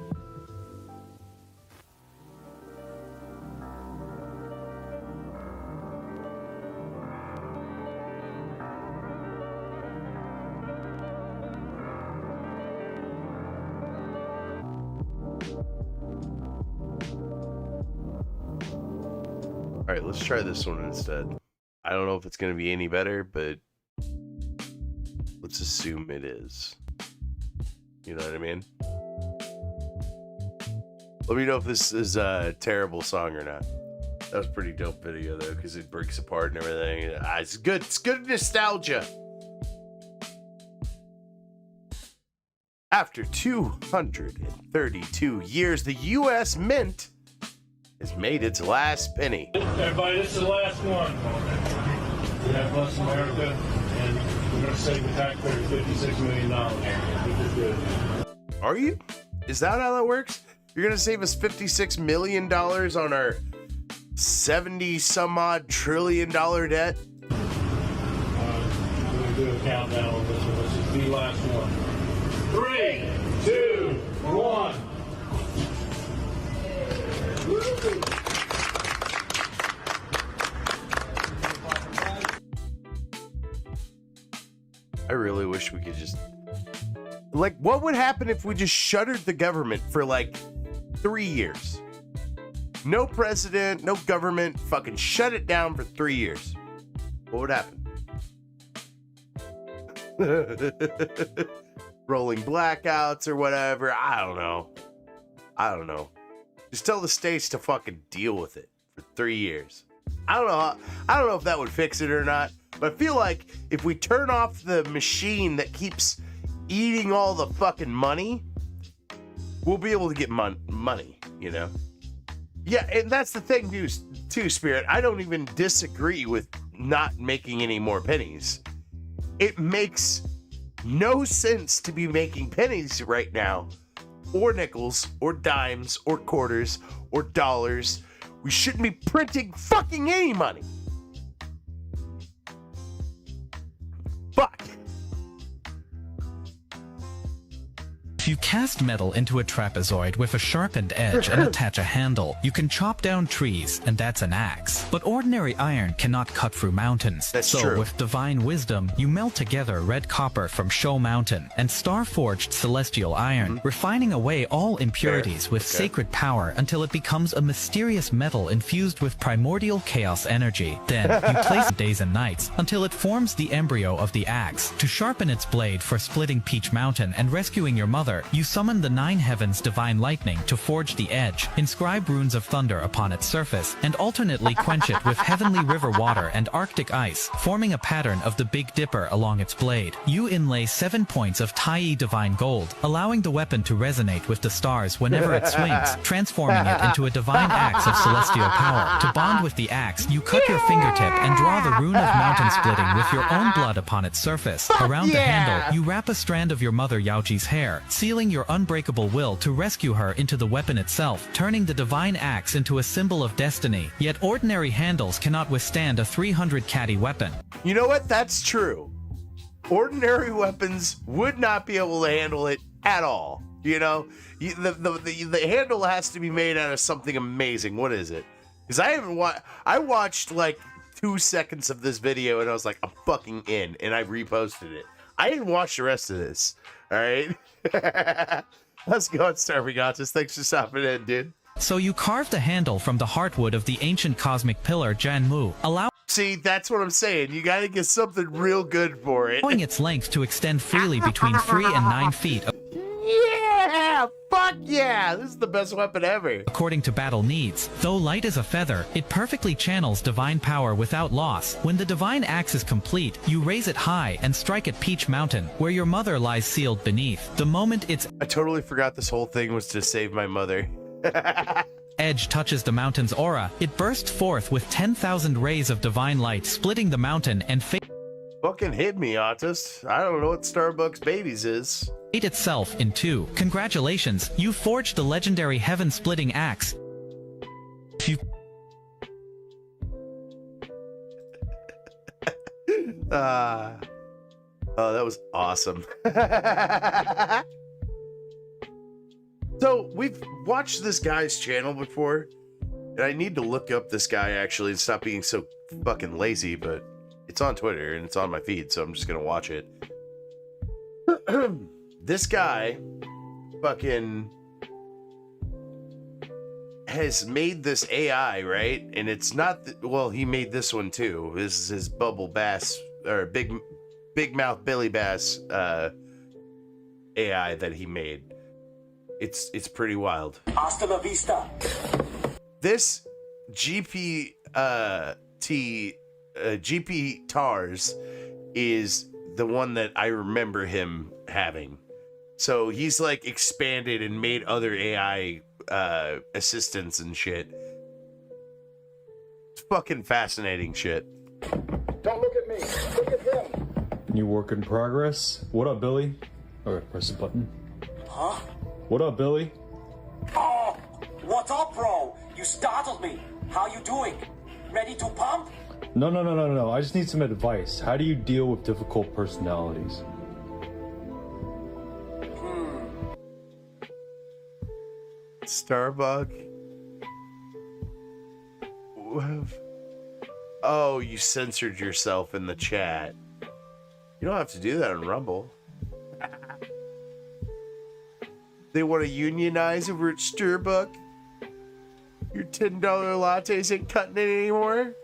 Alright, let's try this one instead. I don't know if it's going to be any better, but let's assume it is. You know what I mean? Let me know if this is a terrible song or not. That was a pretty dope video, though, because it breaks apart and everything. It's good. It's good nostalgia. After 232 years, the U.S. Mint has made its last penny. Everybody, this is the last one. God bless America, and we're going to save the taxpayer $56 million. Which is good. Are you? Is that how that works? You're going to save us $56 million on our 70-some-odd trillion dollar debt? We're going to do a countdown on this one. This is the last one. 3, 2, 1. I really wish we could just... Like, what would happen if we just shuttered the government for, like, 3 years? No president, no government, fucking shut it down for 3 years. What would happen? Rolling blackouts or whatever. I don't know. Just tell the states to fucking deal with it for 3 years. I don't know if that would fix it or not, but I feel like if we turn off the machine that keeps eating all the fucking money, we'll be able to get money, you know? Yeah, and that's the thing, too, Spirit. I don't even disagree with not making any more pennies. It makes no sense to be making pennies right now, or nickels, or dimes, or quarters, or dollars. We shouldn't be printing fucking any money. But If you cast metal into a trapezoid with a sharpened edge and attach a handle, you can chop down trees, and that's an axe. But ordinary iron cannot cut through mountains. That's so true. With divine wisdom, you melt together red copper from Show Mountain and star-forged celestial iron, refining away all impurities with sacred power until it becomes a mysterious metal infused with primordial chaos energy. Then, you place it days and nights until it forms the embryo of the axe. To sharpen its blade for splitting Peach Mountain and rescuing your mother, you summon the nine heavens' divine lightning to forge the edge, inscribe runes of thunder upon its surface, and alternately quench it with heavenly river water and arctic ice, forming a pattern of the Big Dipper along its blade. You inlay 7 points of Tai divine gold, allowing the weapon to resonate with the stars whenever it swings, transforming it into a divine axe of celestial power. To bond with the axe, you cut your fingertip and draw the rune of mountain splitting with your own blood upon its surface. Around the handle, you wrap a strand of your mother Yaoji's hair, sealing your unbreakable will to rescue her into the weapon itself, turning the divine axe into a symbol of destiny. Yet ordinary handles cannot withstand a 300 caddy weapon. you know what? That's true. Ordinary weapons would not be able to handle it at all. You know, the handle has to be made out of something amazing. What is it? Because I watched like 2 seconds of this video and I was like, I'm fucking in, and I reposted it. I didn't watch the rest of this. All right. Let's go, Starvegatus. Thanks for stopping in, dude. So you carved a handle from the heartwood of the ancient cosmic pillar Janmu, See, that's what I'm saying. You gotta get something real good for it. allowing its length to extend freely between 3 and 9 feet. Yeah! Fuck yeah! This is the best weapon ever. According to battle needs. Though light as a feather, it perfectly channels divine power without loss. When the divine axe is complete, you raise it high and strike at Peach Mountain, where your mother lies sealed beneath. The moment its I totally forgot this whole thing was to save my mother. edge touches the mountain's aura, it bursts forth with 10,000 rays of divine light, splitting the mountain and Fucking hit me, Autist. I don't know what Starbucks Babies is. fate itself in two. Congratulations, you forged the legendary heaven-splitting axe. Oh, that was awesome. So, we've watched this guy's channel before, and I need to look up this guy actually and stop being so fucking lazy, but it's on Twitter and it's on my feed, so I'm just gonna watch it. This guy fucking has made this AI, right? And it's not, well, he made this one too. This is his Bubble Bass, or Big Mouth Billy Bass AI that he made. It's pretty wild. Hasta la vista. This GP TARS is the one that I remember him having. So he's like expanded and made other AI assistants and shit. It's fucking fascinating shit. Don't look at me. Look at him. New work in progress. What up, Billy? Okay, press the button. Huh? What up, Billy? Oh, what's up, bro? You startled me. How you doing? Ready to pump? No. I just need some advice. How do you deal with difficult personalities? Starbuck. Oh, you censored yourself in the chat. You don't have to do that on Rumble. They want to unionize over at Starbuck? Your $10 lattes ain't cutting it anymore?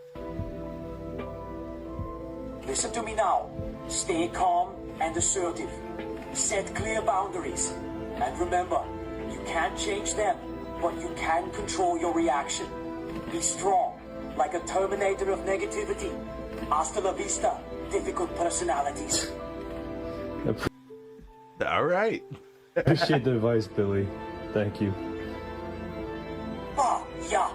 Listen to me now. Stay calm and assertive. Set clear boundaries. And remember, you can't change them, but you can control your reaction. Be strong, like a terminator of negativity. Hasta la vista, difficult personalities. All right. Appreciate the advice, Billy. Thank you. Ah, yeah.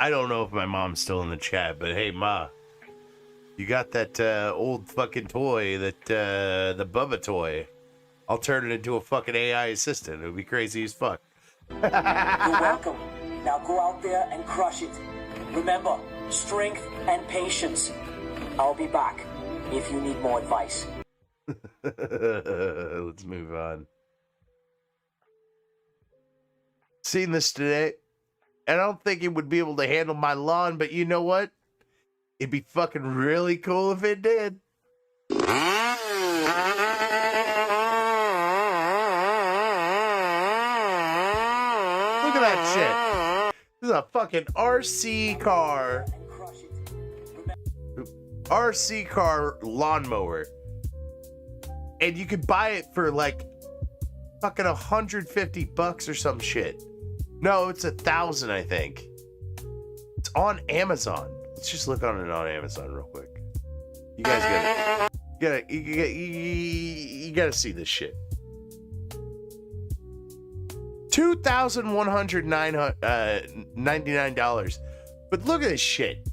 I don't know if my mom's still in the chat, but hey, Ma. You got that old fucking toy, that the Bubba toy. I'll turn it into a fucking AI assistant. It would be crazy as fuck. You're welcome. Now go out there and crush it. Remember, strength and patience. I'll be back if you need more advice. Let's move on. Seen this today. I don't think it would be able to handle my lawn, but you know what? It'd be fucking really cool if it did. Look at that shit. This is a fucking RC car. RC car lawnmower. And you could buy it for like fucking $150 or some shit. No, it's 1,000, I think. It's on Amazon. Let's just look on it on Amazon real quick. You guys you gotta see this shit. $2,199. But look at this shit.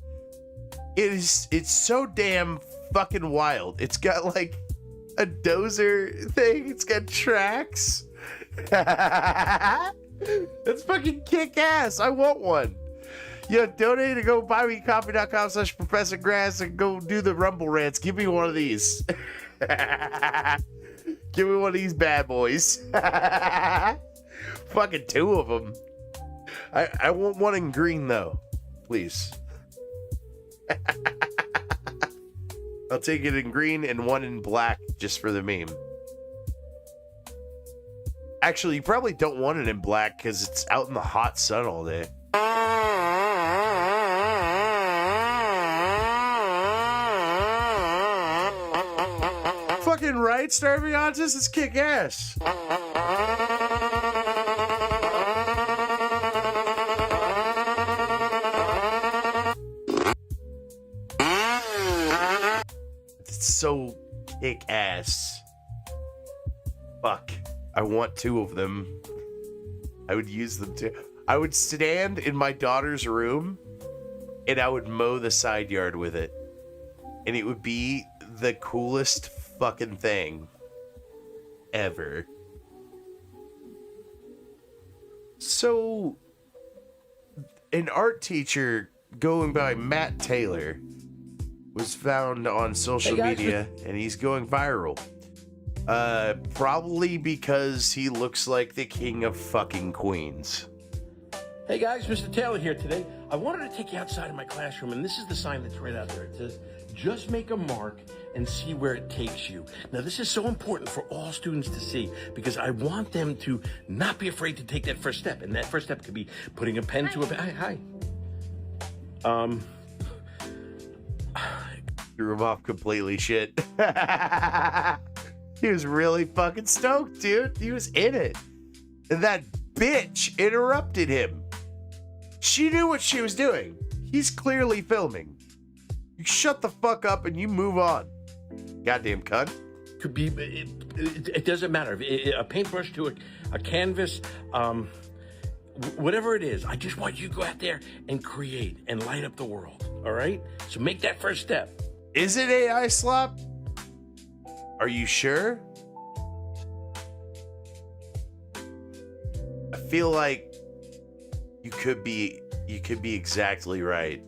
It's so damn fucking wild. It's got like a dozer thing. It's got tracks. It's fucking kick ass. I want one. Yo, donate to go buymecoffee.com/prof.grass and go do the Rumble rants. Give me one of these. Give me one of these bad boys. Fucking 2 of them. I want one in green though, please. I'll take it in green and one in black just for the meme. Actually, you probably don't want it in black because it's out in the hot sun all day. Fucking right, Starving Artist, it's kick ass. It's so kick ass. Fuck. I want two of them. I would use them too. I would stand in my daughter's room and I would mow the side yard with it. And it would be the coolest fucking thing ever. So, an art teacher going by Matt Taylor was found on social media and he's going viral. Probably because he looks like the king of fucking Queens. Hey guys, Mr. Taylor here today. I wanted to take you outside of my classroom, and this is the sign that's right out there. It says, just make a mark and see where it takes you. Now, this is so important for all students to see because I want them to not be afraid to take that first step. And that first step could be putting a pen to a... Hi. Threw him off completely, shit. He was really fucking stoked, dude. He was in it. And that bitch interrupted him. She knew what she was doing. He's clearly filming. You shut the fuck up and you move on. Goddamn cunt. Could be, it doesn't matter. A paintbrush to a canvas, whatever it is. I just want you to go out there and create and light up the world. All right? So make that first step. Is it AI slop? Are you sure? I feel like you could be exactly right.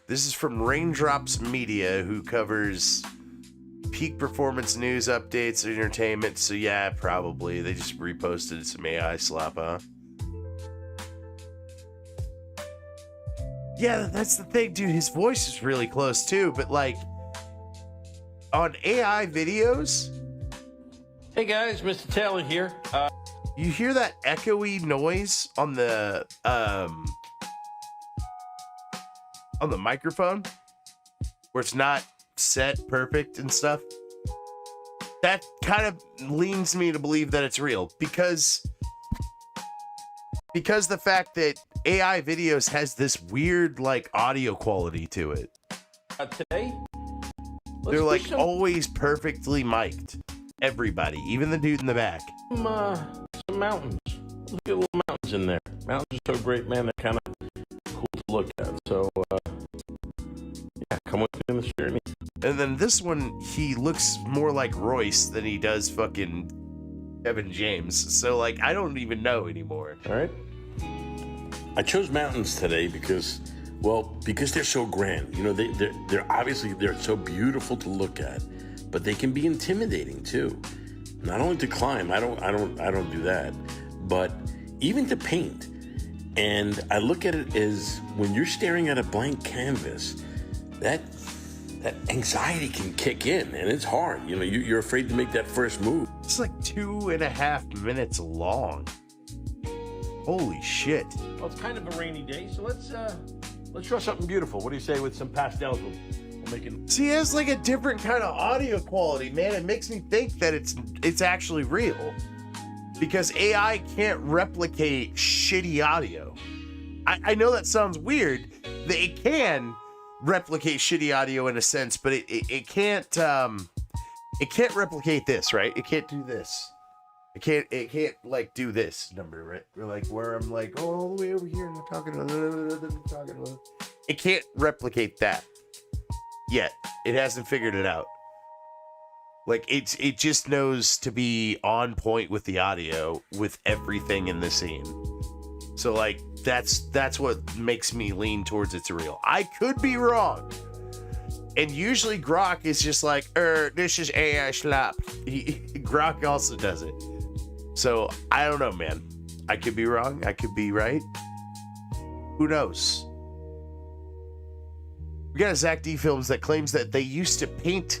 This is from Raindrops Media, who covers peak performance news updates, entertainment. So yeah, probably. They just reposted some AI slop, huh? Yeah, that's the thing, dude. His voice is really close too, but like on AI videos. Hey guys, Mr. Taylor here. You hear that echoey noise on the microphone where it's not set perfect and stuff? That kind of leans me to believe that it's real because the fact that AI videos has this weird like audio quality to it. Today, they're like always perfectly mic'd. Everybody, even the dude in the back. Some mountains. Look at little mountains in there. Mountains are so great, man. They're kind of cool to look at. So, yeah, come with me on this journey. And then this one, he looks more like Royce than he does fucking Kevin James. So, like, I don't even know anymore. All right. I chose mountains today because they're so grand. You know, they're obviously so beautiful to look at, but they can be intimidating too. Not only to climb, I don't do that, but even to paint. And I look at it as when you're staring at a blank canvas, that anxiety can kick in, and it's hard. You know, you're afraid to make that first move. It's like 2.5 minutes long. Holy shit. Well, it's kind of a rainy day, so let's draw something beautiful. What do you say with some pastels? We'll make it. See, it has like a different kind of audio quality, man. It makes me think that it's actually real. Because AI can't replicate shitty audio. I know that sounds weird. It can replicate shitty audio in a sense, but it can't replicate this, right? It can't do this. It can't like do this number, right? Or like where I'm like, oh, all the way over here and I'm talking about. It can't replicate that yet. It hasn't figured it out. Like it just knows to be on point with the audio with everything in the scene. So like that's what makes me lean towards it's real. I could be wrong. And usually Grok is just like, this is AI slop. Grok also does it. So I don't know, man. I could be wrong. I could be right. Who knows? We got a Zach D Films that claims that they used to paint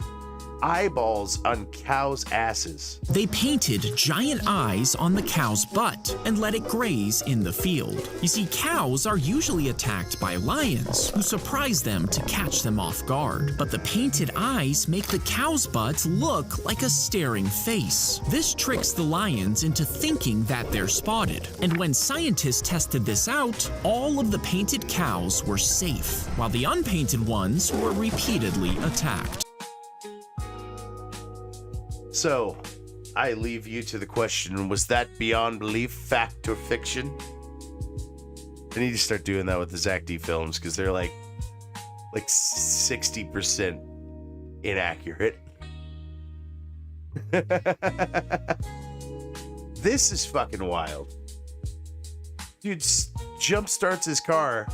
eyeballs on cows' asses. They painted giant eyes on the cow's butt and let it graze in the field. You see, cows are usually attacked by lions who surprise them to catch them off guard. But the painted eyes make the cow's butts look like a staring face. This tricks the lions into thinking that they're spotted. And when scientists tested this out, all of the painted cows were safe, while the unpainted ones were repeatedly attacked. So, I leave you to the question, was that beyond belief, fact, or fiction? I need to start doing that with the Zach D Films, because they're like 60% inaccurate. This is fucking wild. Dude jump starts his car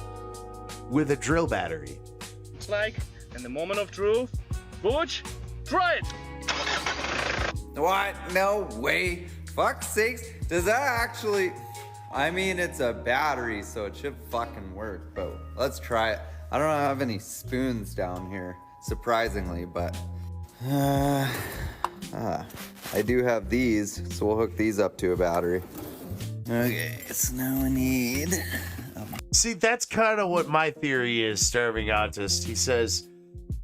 with a drill battery. It's like, in the moment of truth, Butch, try it! What? No way. Fuck's sakes. Does that actually... I mean, it's a battery, so it should fucking work, but let's try it. I don't have any spoons down here, surprisingly, but... I do have these, so we'll hook these up to a battery. Okay, so now we need... See, that's kind of what my theory is, Starving Autist. He says...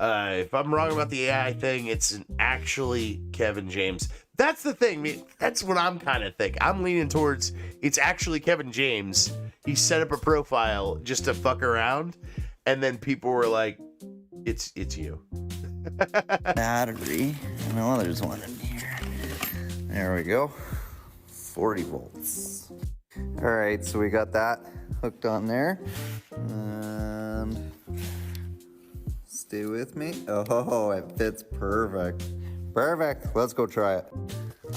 if I'm wrong about the AI thing, it's actually Kevin James. That's the thing. I mean, that's what I'm kind of thinking. I'm leaning towards it's actually Kevin James. He set up a profile just to fuck around, and then people were like, "It's you." Battery. No, there's one in here. There we go. 40 volts. All right, so we got that hooked on there, and. Stay with me. Oh, it fits perfect. Perfect. Let's go try it.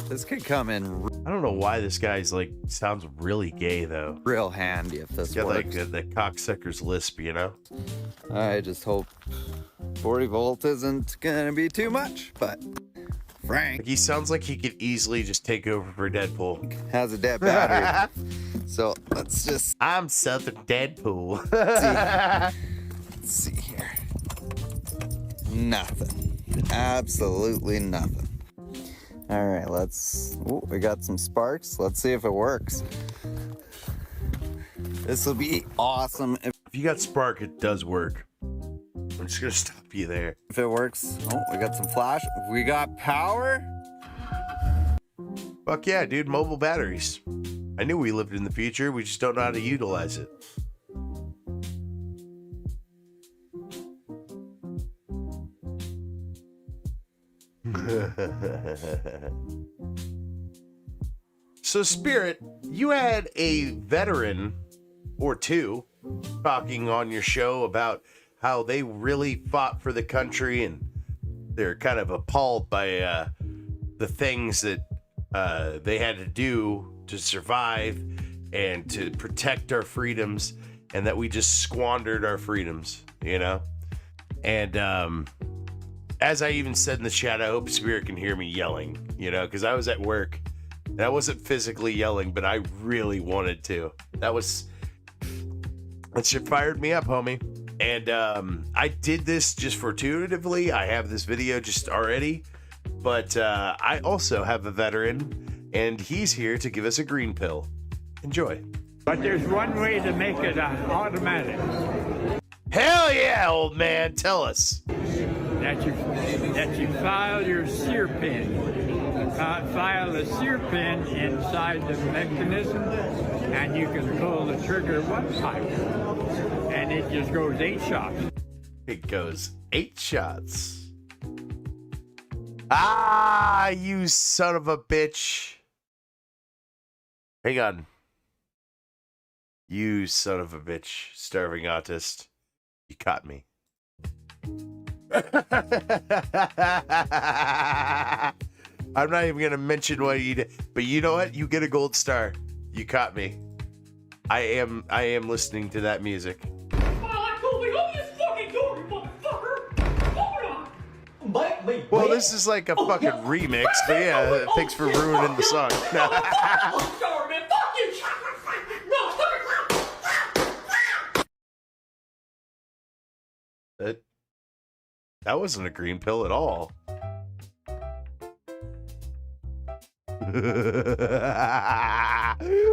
This could come in. I don't know why this guy's like sounds really gay though. Real handy if this got works. Like the cocksucker's lisp, you know. I just hope 40 volt isn't gonna be too much, but Frank. Like he sounds like he could easily just take over for Deadpool. Has a dead battery. So let's just. I'm Southern Deadpool. Let's see here. Nothing. Absolutely nothing. All right, let's... Oh, we got some sparks. Let's see if it works. This will be awesome. If you got spark, it does work. I'm just gonna stop you there. If it works... Oh, we got some flash. We got power. Fuck yeah, dude. Mobile batteries. I knew we lived in the future. We just don't know how to utilize it. So, Spirit, you had a veteran or two talking on your show about how they really fought for the country and they're kind of appalled by the things that they had to do to survive and to protect our freedoms, and that we just squandered our freedoms, you know? And as I even said in the chat, I hope Spirit can hear me yelling, you know, because I was at work and I wasn't physically yelling, but I really wanted to. That shit fired me up, homie. And I did this just fortuitously. I have this video just already, but I also have a veteran, and he's here to give us a green pill. Enjoy. But there's one way to make it automatic. Hell yeah, old man. Tell us. That you file your sear pin. File a sear pin inside the mechanism, and you can pull the trigger one time, and it just goes 8 shots. It goes 8 shots. Ah, you son of a bitch. Hang on. You son of a bitch, Starving Autist. You caught me. I'm not even gonna mention what you did, but you know what? You get a gold star. You caught me. I am listening to that music. Well, this is like a fucking remix, but yeah, thanks for ruining the song. That wasn't a green pill at all. The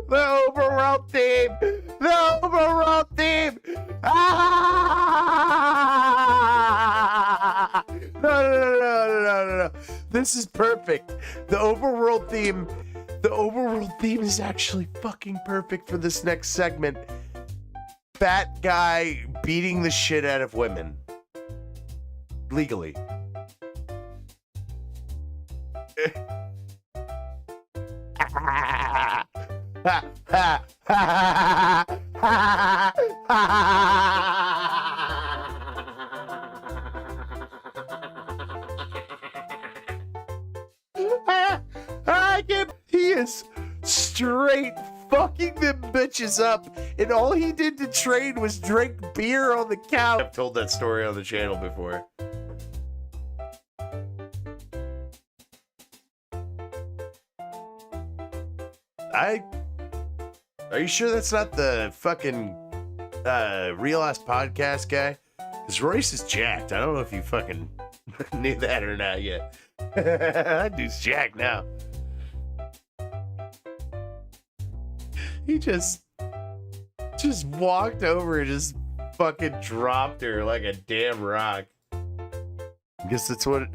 overworld theme! The overworld theme! Ah! No. This is perfect. The overworld theme is actually fucking perfect for this next segment. Fat guy beating the shit out of women. Legally. He is straight fucking them bitches up, and all he did to train was drink beer on the couch. I've told that story on the channel before. Are you sure that's not the fucking real ass podcast guy? Because Royce is jacked. I don't know if you fucking knew that or not yet. That dude's jacked now. He just walked over and just fucking dropped her like a damn rock. I guess that's what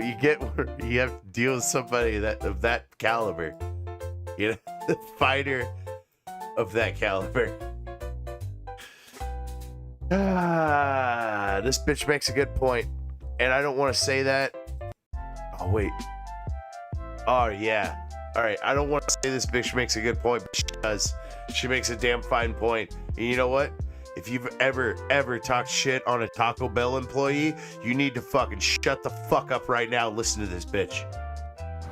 you get when you have to deal with somebody of that caliber. You know, the fighter of that caliber. This bitch makes a good point, and I don't want to say that. Oh wait. Oh yeah. All right. I don't want to say this bitch makes a good point, but she does. She makes a damn fine point. And you know what? If you've ever talked shit on a Taco Bell employee, you need to fucking shut the fuck up right now and listen to this bitch.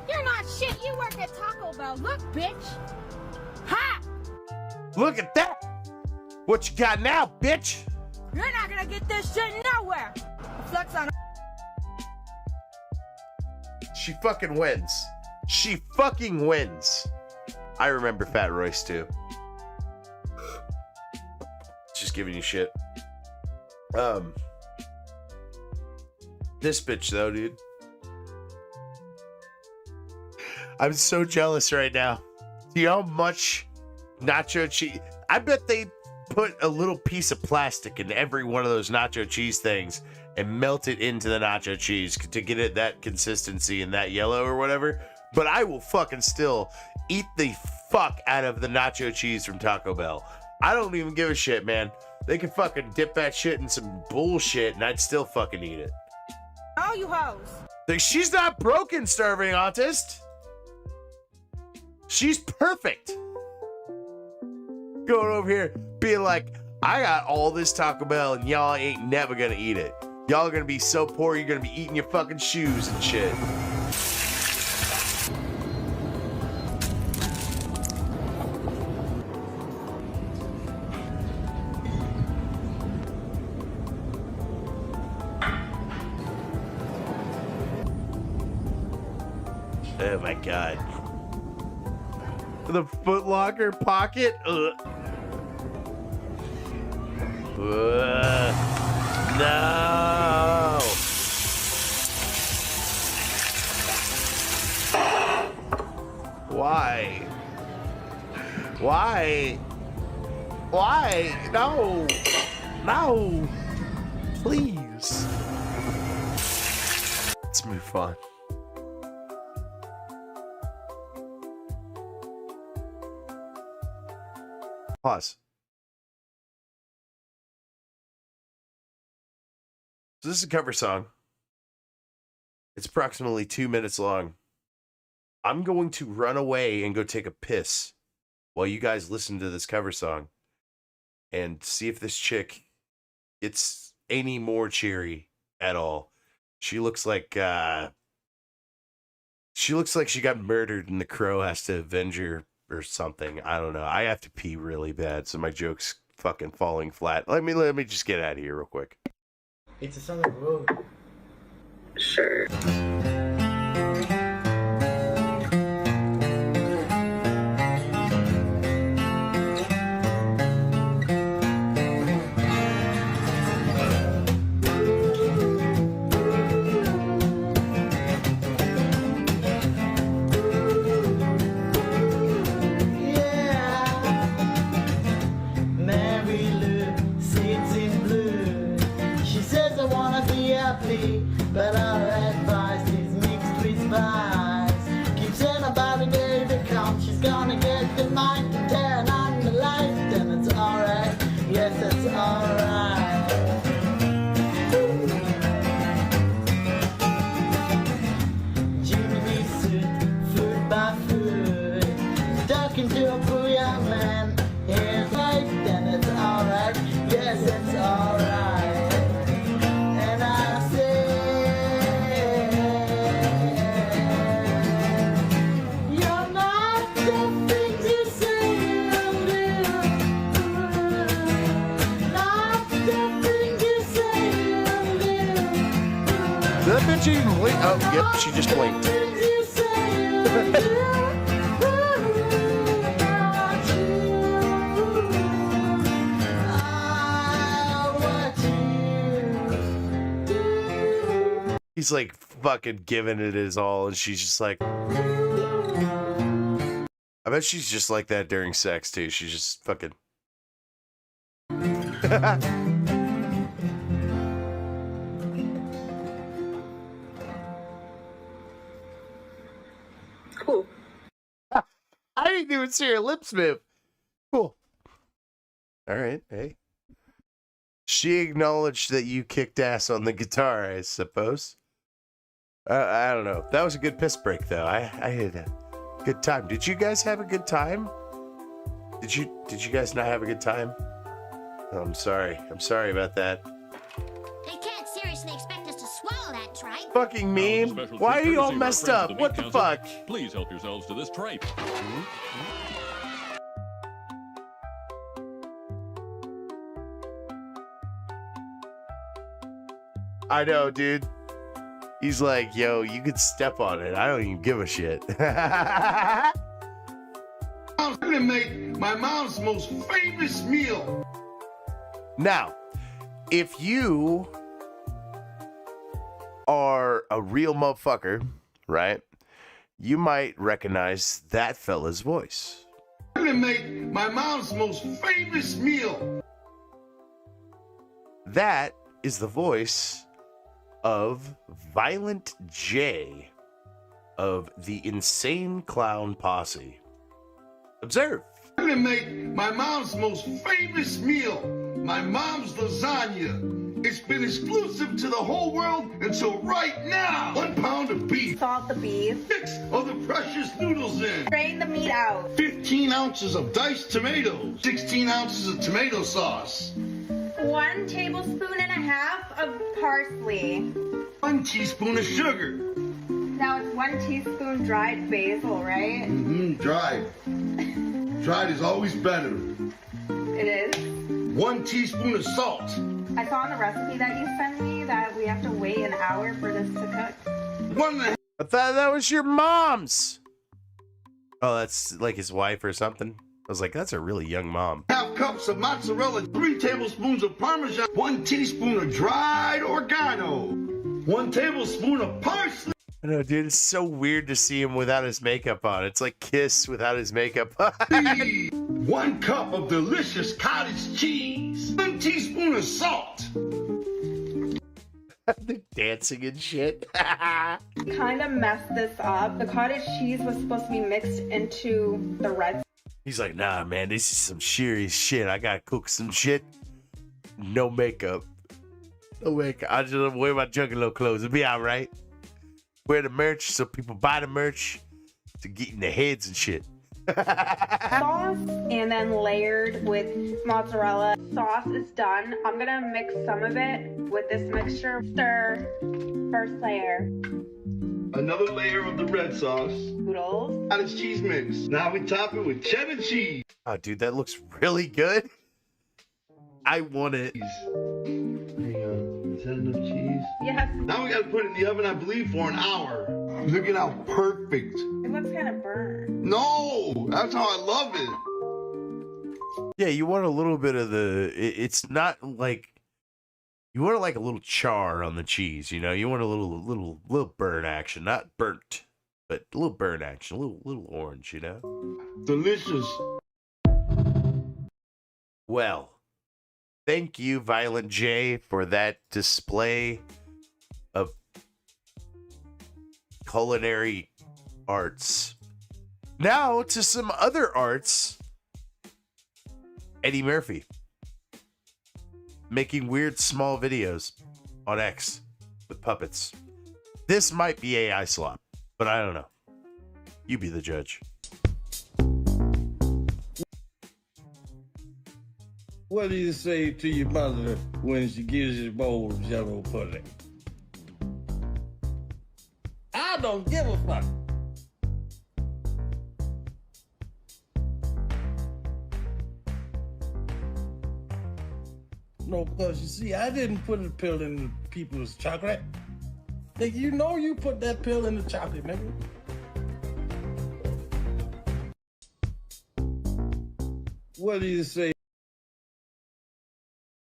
You're not shit. You work at Taco Bell. Look, bitch. Ha! Look at that. What you got now, bitch? You're not gonna get this shit nowhere. Flex on. She fucking wins. She fucking wins. I remember Fat Royce too. Just giving you shit. This bitch though, dude. I'm so jealous right now. Do you know how much nacho cheese? I bet they put a little piece of plastic in every one of those nacho cheese things and melt it into the nacho cheese to get it that consistency and that yellow or whatever. But I will fucking still eat the fuck out of the nacho cheese from Taco Bell. I don't even give a shit, man. They can fucking dip that shit in some bullshit and I'd still fucking eat it. Oh, you hoes. She's not broken, starving autist. She's perfect. Going over here being like, I got all this Taco Bell and y'all ain't never gonna eat it. Y'all are gonna be so poor you're gonna be eating your fucking shoes and shit. Oh my god. The Foot Locker pocket? Ugh. No! Why? Why? Why? No! No! Please. Let's move on. Pause. So this is a cover song. It's approximately 2 minutes long. I'm going to run away and go take a piss while you guys listen to this cover song and see if this chick gets any more cheery at all. She looks like she got murdered and the crow has to avenge her or something. I don't know. I have to pee really bad, so my joke's fucking falling flat. Let me just get out of here real quick. It's a song of road. Sure. but our advice is mixed with spice. Keep saying about the day to come, she's gonna get the mic and turn on the light, then it's alright, yes it's alright. Jimmy needs to food by food, talking to a poor young man, here's life, then it's alright, yes it's alright. And I say, you're not the things you say you'll do, not the things you say you'll do. That bitch even blinked. Oh, yep, she just blinked. He's like fucking giving it his all, and she's just like, I bet she's just like that during sex too. She's just fucking. Cool. I didn't even see her lips move. Cool. All right. Hey. She acknowledged that you kicked ass on the guitar, I suppose. I don't know. That was a good piss break, though. I had a good time. Did you guys have a good time? Did you guys not have a good time? Oh, I'm sorry. I'm sorry about that. They can't seriously expect us to swallow that tripe. Fucking meme. Why are you all messed up? What the fuck? Please help yourselves to this tripe. I know, dude. He's like, yo, you could step on it. I don't even give a shit. I'm gonna make my mom's most famous meal. Now, if you are a real motherfucker, right, you might recognize that fella's voice. I'm gonna make my mom's most famous meal. That is the voice of Violent J of the Insane Clown Posse. Observe. I'm gonna make my mom's most famous meal, my mom's lasagna. It's been exclusive to the whole world until right now. 1 pound of beef. Salt the beef. 6 of the precious noodles in. Drain the meat out. 15 ounces of diced tomatoes. 16 ounces of tomato sauce. 1 tablespoon and a half of parsley. 1 teaspoon of sugar. Now it's 1 teaspoon dried basil, right? Dried. Dried is always better. It is. 1 teaspoon of salt. I saw in the recipe that you sent me that we have to wait an hour for this to cook. 1.5. I thought that was your mom's. Oh, that's like his wife or something. I was like, that's a really young mom. 1/2 cups of mozzarella, 3 tablespoons of Parmesan, 1 teaspoon of dried oregano, 1 tablespoon of parsley. I know, dude, it's so weird to see him without his makeup on. It's like Kiss without his makeup on. 1 cup of delicious cottage cheese, 1 teaspoon of salt. They're dancing and shit. Kind of messed this up. The cottage cheese was supposed to be mixed into the red. He's like, nah, man, this is some serious shit. I gotta cook some shit. No makeup. No makeup. I just wear my Juggalo clothes. It'll be all right. Wear the merch so people buy the merch to get in their heads and shit. Sauce and then layered with mozzarella. Sauce is done. I'm gonna mix some of it with this mixture. Stir. First layer. Another layer of the red sauce. Noodles. Cottage cheese mix. Now we top it with cheddar cheese. Oh, dude, that looks really good. I want it. Hang on. Is that enough cheese? Yes. Now we gotta put it in the oven, I believe, for an hour. Look at how perfect. It looks kind of burnt. No, that's how I love it. Yeah, you want a little bit of the. It's not like you want like a little char on the cheese. You know, you want a little burn action, not burnt, but a little burn action, a little orange. You know, delicious. Well, thank you, Violent J, for that display of culinary arts. Now to some other arts. Eddie Murphy making weird small videos on X with puppets. This might be AI slop, but I don't know. You be the judge. What do you say to your mother when she gives you a bowl of Jello pudding? I don't give a fuck. No, because you see, I didn't put a pill in the people's chocolate. Nigga, you know you put that pill in the chocolate, nigga. What do you say?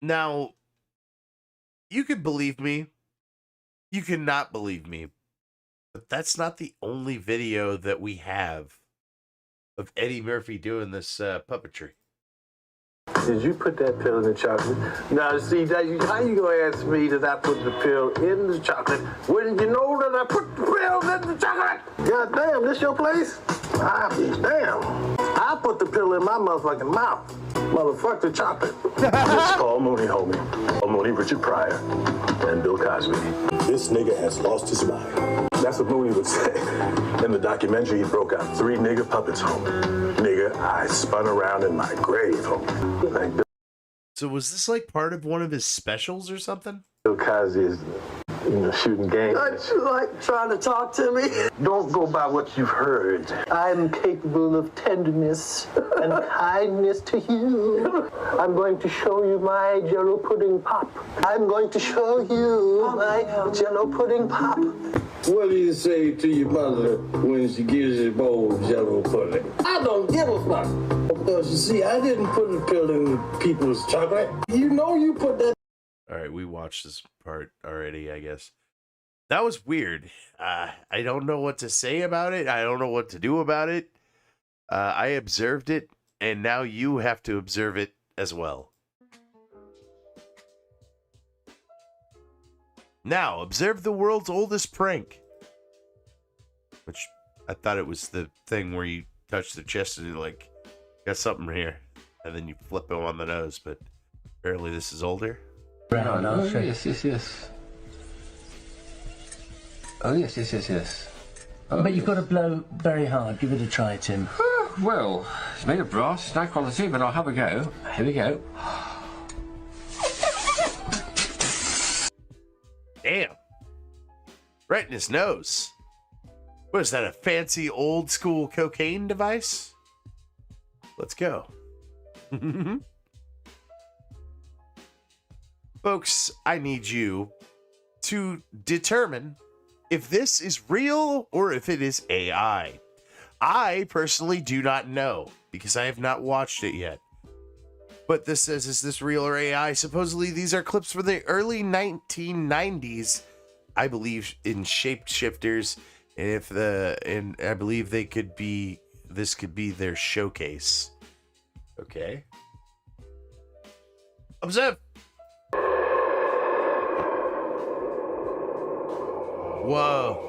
Now, you could believe me. You cannot believe me. But that's not the only video that we have of Eddie Murphy doing this puppetry. Did you put that pill in the chocolate? Now, see, how you gonna ask me that I put the pill in the chocolate when you know that I put the pill in the chocolate? God damn, this your place? Damn. I put the pill in my motherfucking mouth. Motherfuck the chocolate. This is Paul Mooney, homie. Paul Mooney, Richard Pryor, and Bill Cosby. This nigga has lost his mind. That's what Mooney would say. In the documentary, he broke out 3 nigga puppets, homie. Nigga, I spun around in my grave, homie. Like So was this like part of one of his specials or something? Bill Cosby is, shooting games. Aren't you like trying to talk to me? Don't go by what you've heard. I'm capable of tenderness and kindness to you. I'm going to show you my Jello pudding pop. I'm going to show you my Jello pudding pop. What do you say to your mother when she gives you a bowl of Jello pudding? I don't give a fuck. Because you see, I didn't put a pill in people's chocolate. You know you put that. All right, we watched this part already, I guess. That was weird. I don't know what to say about it. I don't know what to do about it. I observed it, and now you have to observe it as well. Now, observe the world's oldest prank. Which, I thought it was the thing where you touch the chest and you're like, got something here. And then you flip him on the nose, but apparently this is older. Oh, yes. Oh, yes. But you've got to blow very hard. Give it a try, Tim. Well, it's made of brass, it's no quality, but I'll have a go. Here we go. Damn. Right in his nose. What is that, a fancy old school cocaine device? Let's go. Folks, I need you to determine if this is real or if it is AI. I personally do not know because I have not watched it yet. But this says, is this real or AI? Supposedly these are clips from the early 1990s, I believe, in shapeshifters. And I believe this could be their showcase. Okay. Observe. Whoa.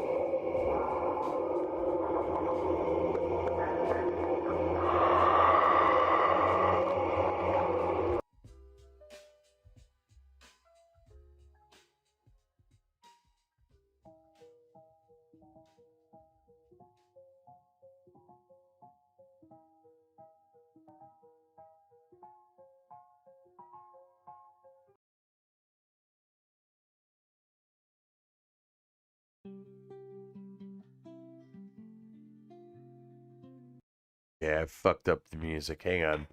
Yeah, I fucked up the music. Hang on.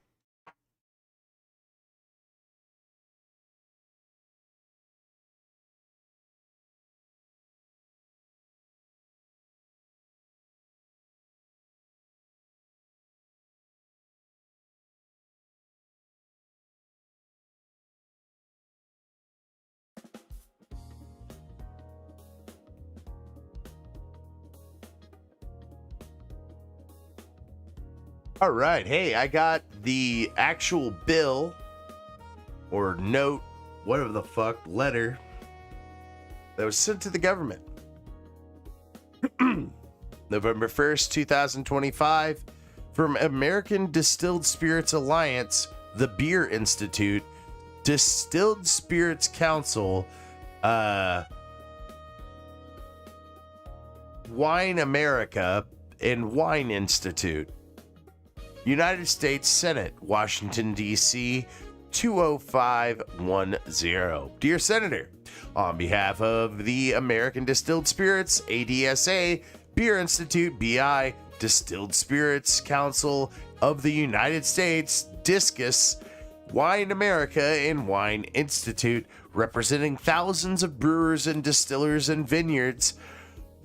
All right. Hey, I got the actual bill or note, whatever the fuck, letter that was sent to the government. November 1st, 2025, from American Distilled Spirits Alliance, the Beer Institute, Distilled Spirits Council, Wine America, and Wine Institute. United States Senate, Washington, D.C., 20510. Dear Senator, on behalf of the American Distilled Spirits, ADSA, Beer Institute, BI, Distilled Spirits Council of the United States, DISCUS, Wine America, and Wine Institute, representing thousands of brewers and distillers and vineyards,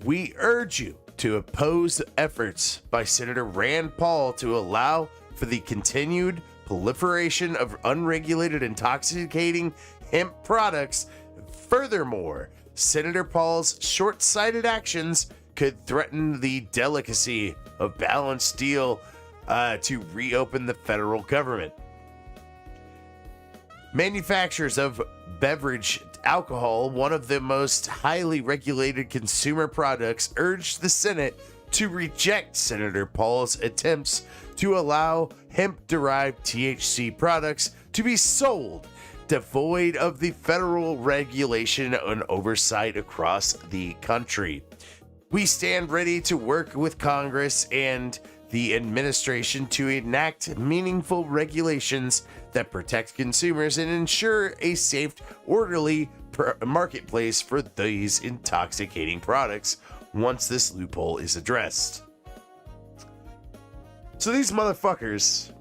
we urge you to oppose the efforts by Senator Rand Paul to allow for the continued proliferation of unregulated intoxicating hemp products. Furthermore, Senator Paul's short-sighted actions could threaten the delicacy of balanced deal to reopen the federal government. Manufacturers of beverage alcohol, one of the most highly regulated consumer products, urged the Senate to reject Senator Paul's attempts to allow hemp-derived THC products to be sold devoid of the federal regulation and oversight across the country. We stand ready to work with Congress and the administration to enact meaningful regulations that protect consumers and ensure a safe, orderly marketplace for these intoxicating products once this loophole is addressed. So these motherfuckers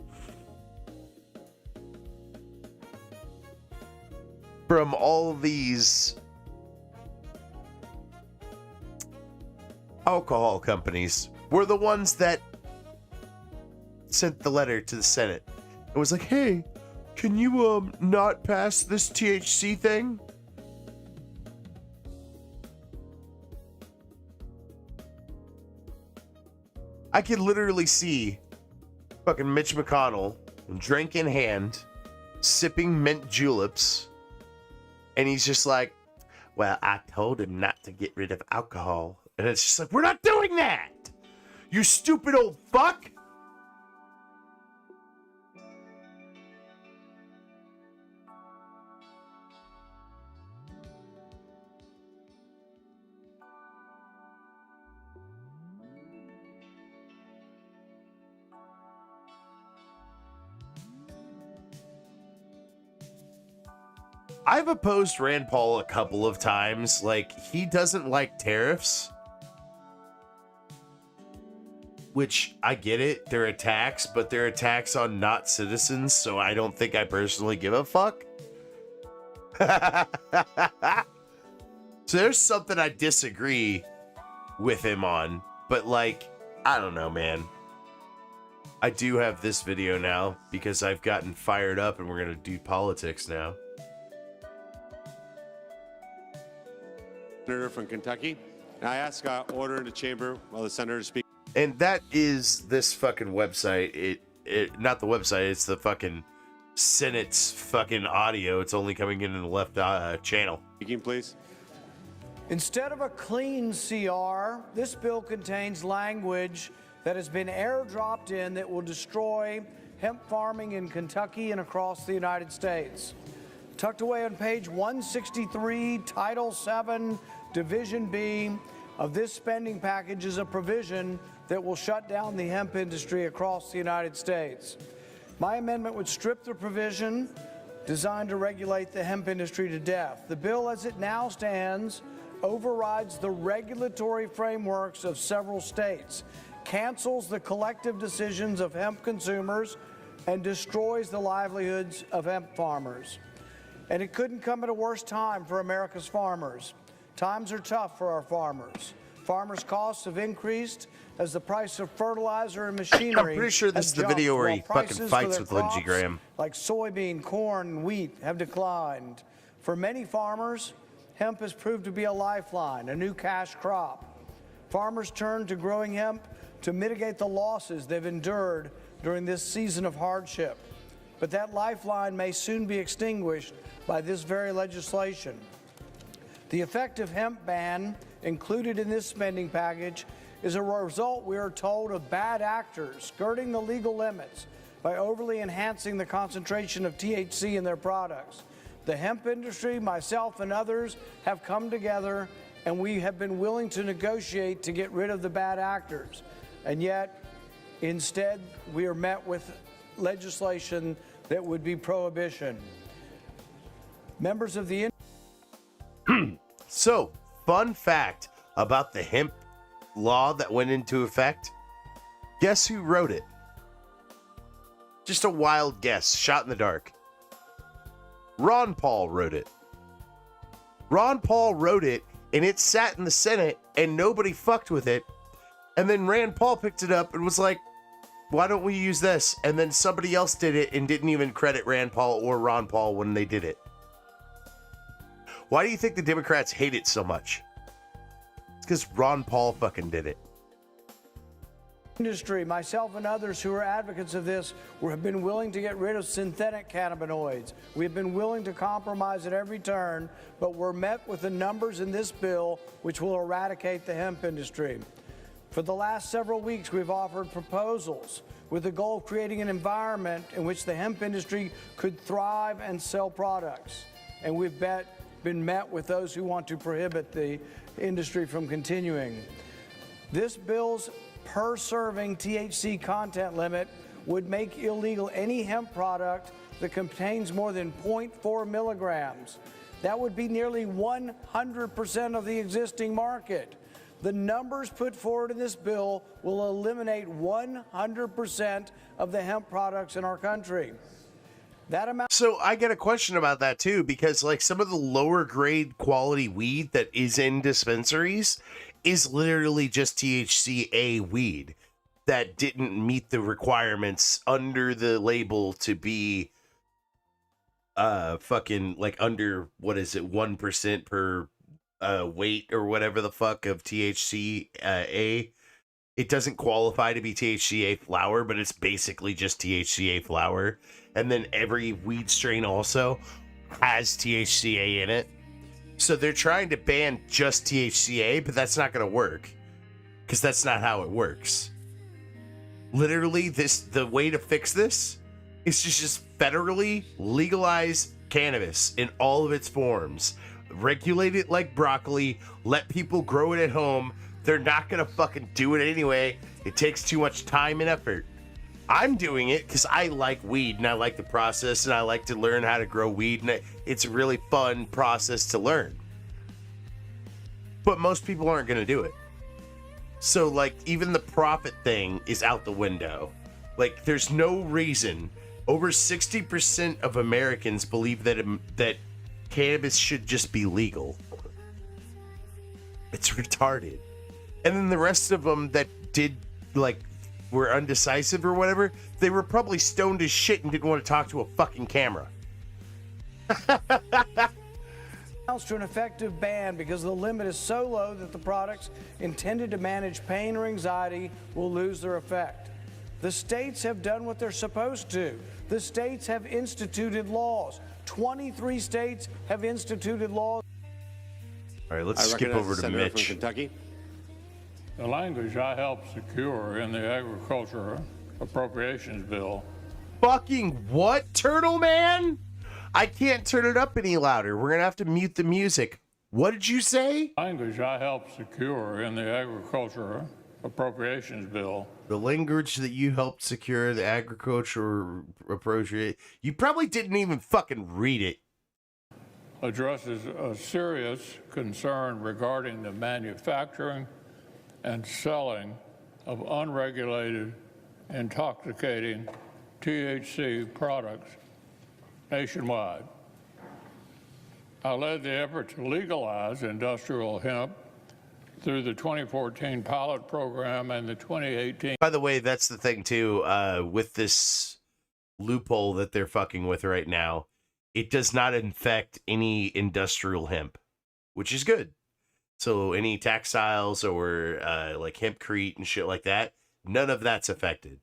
from all these alcohol companies were the ones that sent the letter to the Senate. It was like, hey, can you not pass this THC thing? I could literally see fucking Mitch McConnell, drink in hand, sipping mint juleps, and he's just like, well, I told him not to get rid of alcohol. And it's just like, we're not doing that! You stupid old fuck! I've opposed Rand Paul a couple of times. Like, he doesn't like tariffs. Which, I get it. They're attacks, but they're attacks on not citizens, so I don't think I personally give a fuck. So there's something I disagree with him on. But, like, I don't know, man. I do have this video now because I've gotten fired up and we're going to do politics now. Senator from Kentucky. I ask order in the chamber while the senator speaks. And that is this fucking website. It not the website, it's the fucking Senate's fucking audio. It's only coming in the left channel. Speaking, please. Instead of a clean CR, this bill contains language that has been airdropped in that will destroy hemp farming in Kentucky and across the United States. Tucked away on page 163, Title 7, Division B of this spending package is a provision that will shut down the hemp industry across the United States. My amendment would strip the provision designed to regulate the hemp industry to death. The bill as it now stands overrides the regulatory frameworks of several states, cancels the collective decisions of hemp consumers, and destroys the livelihoods of hemp farmers. And it couldn't come at a worse time for America's farmers. Times are tough for our farmers. Farmers' costs have increased as the price of fertilizer and machinery. I'm pretty sure this is the video where he fucking fights with Lindsey Graham. Like soybean, corn, and wheat have declined. For many farmers, hemp has proved to be a lifeline, a new cash crop. Farmers turn to growing hemp to mitigate the losses they've endured during this season of hardship. But that lifeline may soon be extinguished by this very legislation. The effective hemp ban included in this spending package is a result, we are told, of bad actors skirting the legal limits by overly enhancing the concentration of THC in their products. The hemp industry, myself and others, have come together and we have been willing to negotiate to get rid of the bad actors. And yet, instead, we are met with legislation that would be prohibition. Members of the So, fun fact about the hemp law that went into effect. Guess who wrote it? Just a wild guess, shot in the dark. Ron Paul wrote it. Ron Paul wrote it, and it sat in the Senate, and nobody fucked with it. And then Rand Paul picked it up and was like, why don't we use this? And then somebody else did it and didn't even credit Rand Paul or Ron Paul when they did it. Why do you think the Democrats hate it so much? It's because Ron Paul fucking did it. Industry, myself and others who are advocates of this, have been willing to get rid of synthetic cannabinoids. We have been willing to compromise at every turn, but we're met with the numbers in this bill which will eradicate the hemp industry. For the last several weeks, we've offered proposals with the goal of creating an environment in which the hemp industry could thrive and sell products. And we've been met with those who want to prohibit the industry from continuing. This bill's per serving THC content limit would make illegal any hemp product that contains more than 0.4 milligrams. That would be nearly 100% of the existing market. The numbers put forward in this bill will eliminate 100% of the hemp products in our country. That amount. So I get a question about that too, because like some of the lower grade quality weed that is in dispensaries is literally just THCA weed that didn't meet the requirements under the label to be fucking like under, what is it, 1% per weight or whatever the fuck of THCA. It doesn't qualify to be THCA flower, but it's basically just THCA flower. And then every weed strain also has THCA in it. So they're trying to ban just THCA, but that's not going to work because that's not how it works. Literally, the way to fix this is to just federally legalize cannabis in all of its forms. Regulate it like broccoli. Let people grow it at home. They're not going to fucking do it anyway. It takes too much time and effort. I'm doing it because I like weed and I like the process and I like to learn how to grow weed, and it's a really fun process to learn. But most people aren't going to do it. So like even the profit thing is out the window. Like there's no reason. Over 60% of Americans believe that cannabis should just be legal. It's retarded. And then the rest of them that did like were undecisive or whatever, they were probably stoned as shit and didn't want to talk to a fucking camera. To an effective ban because the limit is so low that the products intended to manage pain or anxiety will lose their effect. The states have done what they're supposed to. The states have instituted laws. 23 states have instituted laws. All right, let's skip over to Mitch. From Kentucky. The language I helped secure in the Agriculture Appropriations Bill. Fucking what, Turtle Man? I can't turn it up any louder. We're going to have to mute the music. What did you say? Language I helped secure in the Agriculture Appropriations Bill. The language that you helped secure the agriculture appropriate. You probably didn't even fucking read it. Addresses a serious concern regarding the manufacturing and selling of unregulated, intoxicating THC products nationwide. I led the effort to legalize industrial hemp through the 2014 pilot program and the 2018. By the way, that's the thing too, with this loophole that they're fucking with right now, it does not infect any industrial hemp, which is good. So any textiles or like hempcrete and shit like that, none of that's affected.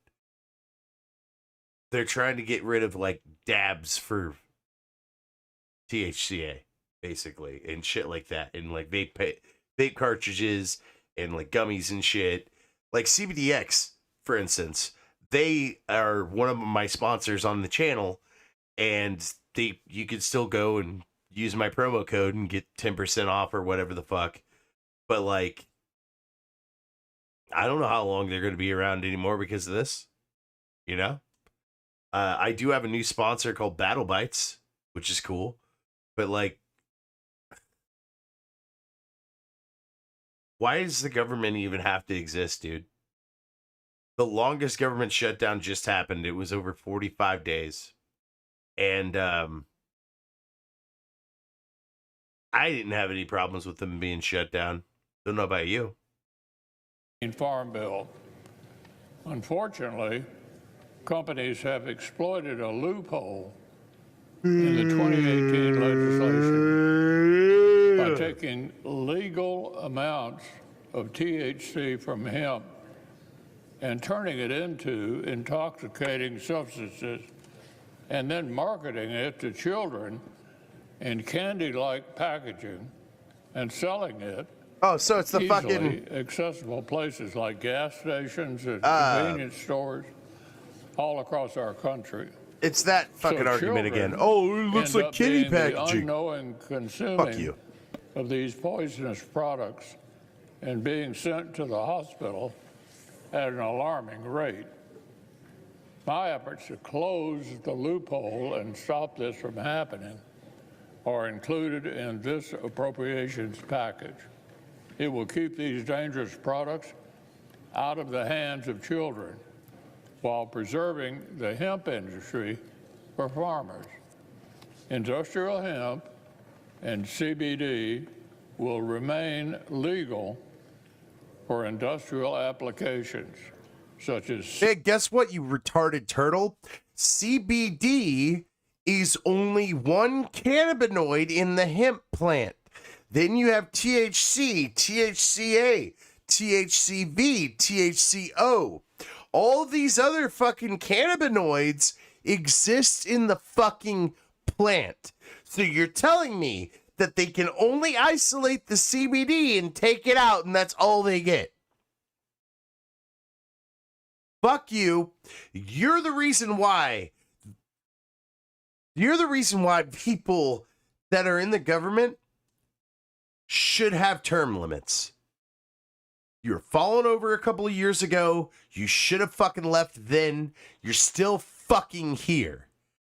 They're trying to get rid of like dabs for THCA, basically, and shit like that, and like vape cartridges and like gummies and shit. Like CBDX, for instance, they are one of my sponsors on the channel, and you could still go and use my promo code and get 10% off or whatever the fuck. But like, I don't know how long they're going to be around anymore because of this, you know? I do have a new sponsor called Battle Bites, which is cool. But like, why does the government even have to exist, dude? The longest government shutdown just happened. It was over 45 days. And I didn't have any problems with them being shut down. Don't know about you. Farm Bill. Unfortunately, companies have exploited a loophole in the 2018 legislation by taking legal amounts of THC from hemp and turning it into intoxicating substances and then marketing it to children in candy-like packaging and selling it. Oh, so it's the easily fucking accessible places like gas stations and convenience stores all across our country. It's that fucking argument again. children Oh, it looks end like up kitty being the packaging. unknowing consuming Fuck you. of these poisonous products and being sent to the hospital at an alarming rate. My efforts to close the loophole and stop this from happening are included in this appropriations package. It will keep these dangerous products out of the hands of children while preserving the hemp industry for farmers. Industrial hemp and CBD will remain legal for industrial applications, such as... Hey, guess what, you retarded turtle? CBD is only one cannabinoid in the hemp plant. Then you have THC, THCA, THCV, THCO. All these other fucking cannabinoids exist in the fucking plant. So you're telling me that they can only isolate the CBD and take it out, and that's all they get? Fuck you. You're the reason why people that are in the government should have term limits. You were fallen over a couple of years ago. You should have fucking left then. You're still fucking here.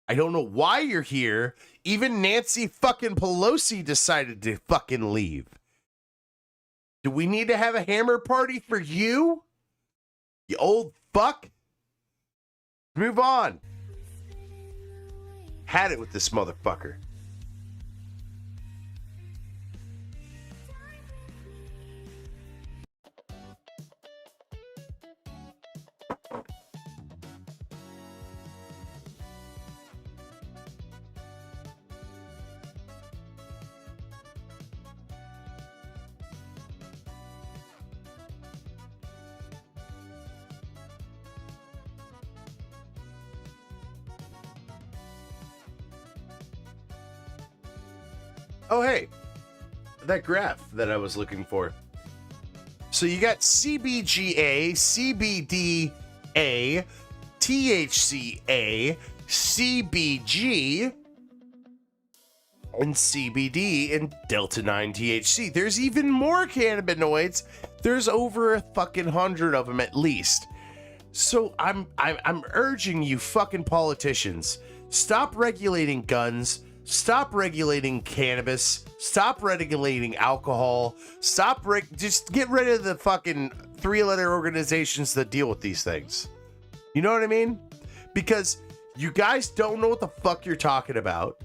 I don't know why you're here. Even Nancy fucking Pelosi decided to fucking leave. Do we need to have a hammer party for you? You old fuck? Move on. Had it with this motherfucker. Oh, hey, that graph that I was looking for. So you got CBGA, CBDA, THCA, CBG, and CBD, and Delta 9 THC. There's even more cannabinoids. There's over 100 of them at least. So I'm urging you fucking politicians, stop regulating guns. Stop regulating cannabis. Stop regulating alcohol. Just get rid of the fucking 3-letter organizations that deal with these things. You know what I mean? Because you guys don't know what the fuck you're talking about.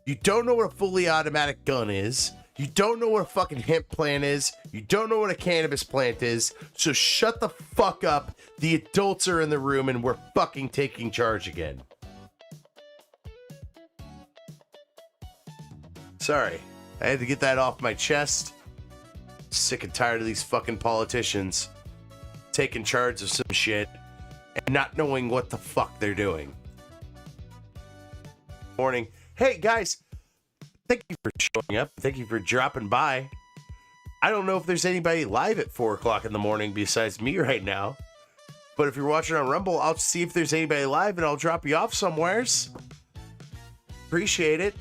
You don't know what a fully automatic gun is. You don't know what a fucking hemp plant is. You don't know what a cannabis plant is. So shut the fuck up. The adults are in the room and we're fucking taking charge again. Sorry, I had to get that off my chest. Sick and tired of these fucking politicians taking charge of some shit and not knowing what the fuck they're doing. Morning. Hey guys, thank you for showing up. Thank you for dropping by. I don't know if there's anybody live at 4 o'clock in the morning besides me right now. But if you're watching on Rumble, I'll see if there's anybody live and I'll drop you off somewheres. Appreciate it.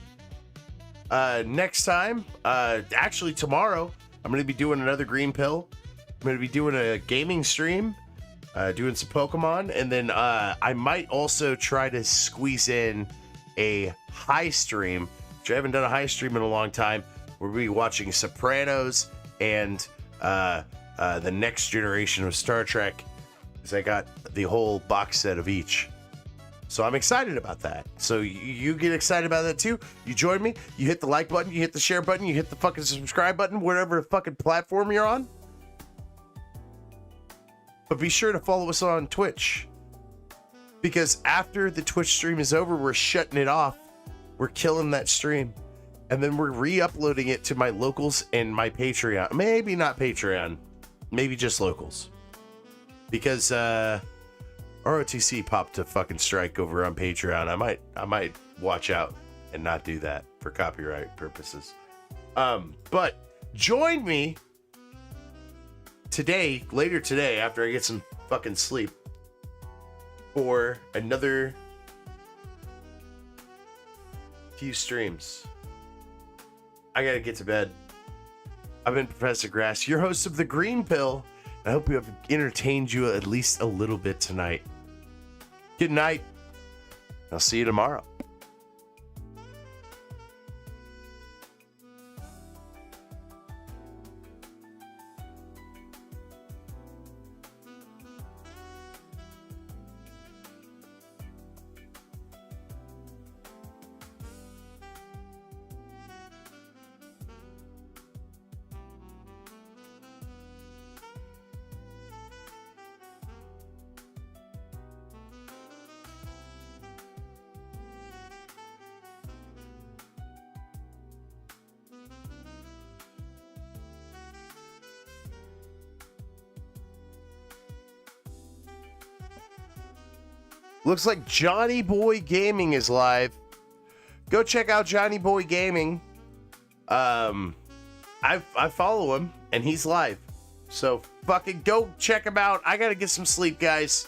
Next time, actually tomorrow, I'm going to be doing another green pill. I'm going to be doing a gaming stream, doing some Pokemon, and then I might also try to squeeze in a high stream, which I haven't done a high stream in a long time. We'll be watching Sopranos and the next generation of Star Trek, because I got the whole box set of each. So I'm excited about that. So you get excited about that too. You join me. You hit the like button. You hit the share button. You hit the fucking subscribe button, whatever fucking platform you're on. But be sure to follow us on Twitch. Because after the Twitch stream is over, we're shutting it off. We're killing that stream. And then we're re-uploading it to my locals and my Patreon. Maybe not Patreon. Maybe just locals. Because ROTC popped a fucking strike over on Patreon. I might watch out and not do that for copyright purposes. But join me today, later today, after I get some fucking sleep, for another few streams. I gotta get to bed. I've been Professor Grass, your host of The Green Pill. I hope we have entertained you at least a little bit tonight. Good night. I'll see you tomorrow. Looks like Johnny Boy Gaming is live. Go check out Johnny Boy Gaming. I follow him and he's live. So fucking go check him out. I gotta get some sleep, guys.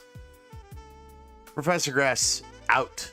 Professor Grass out.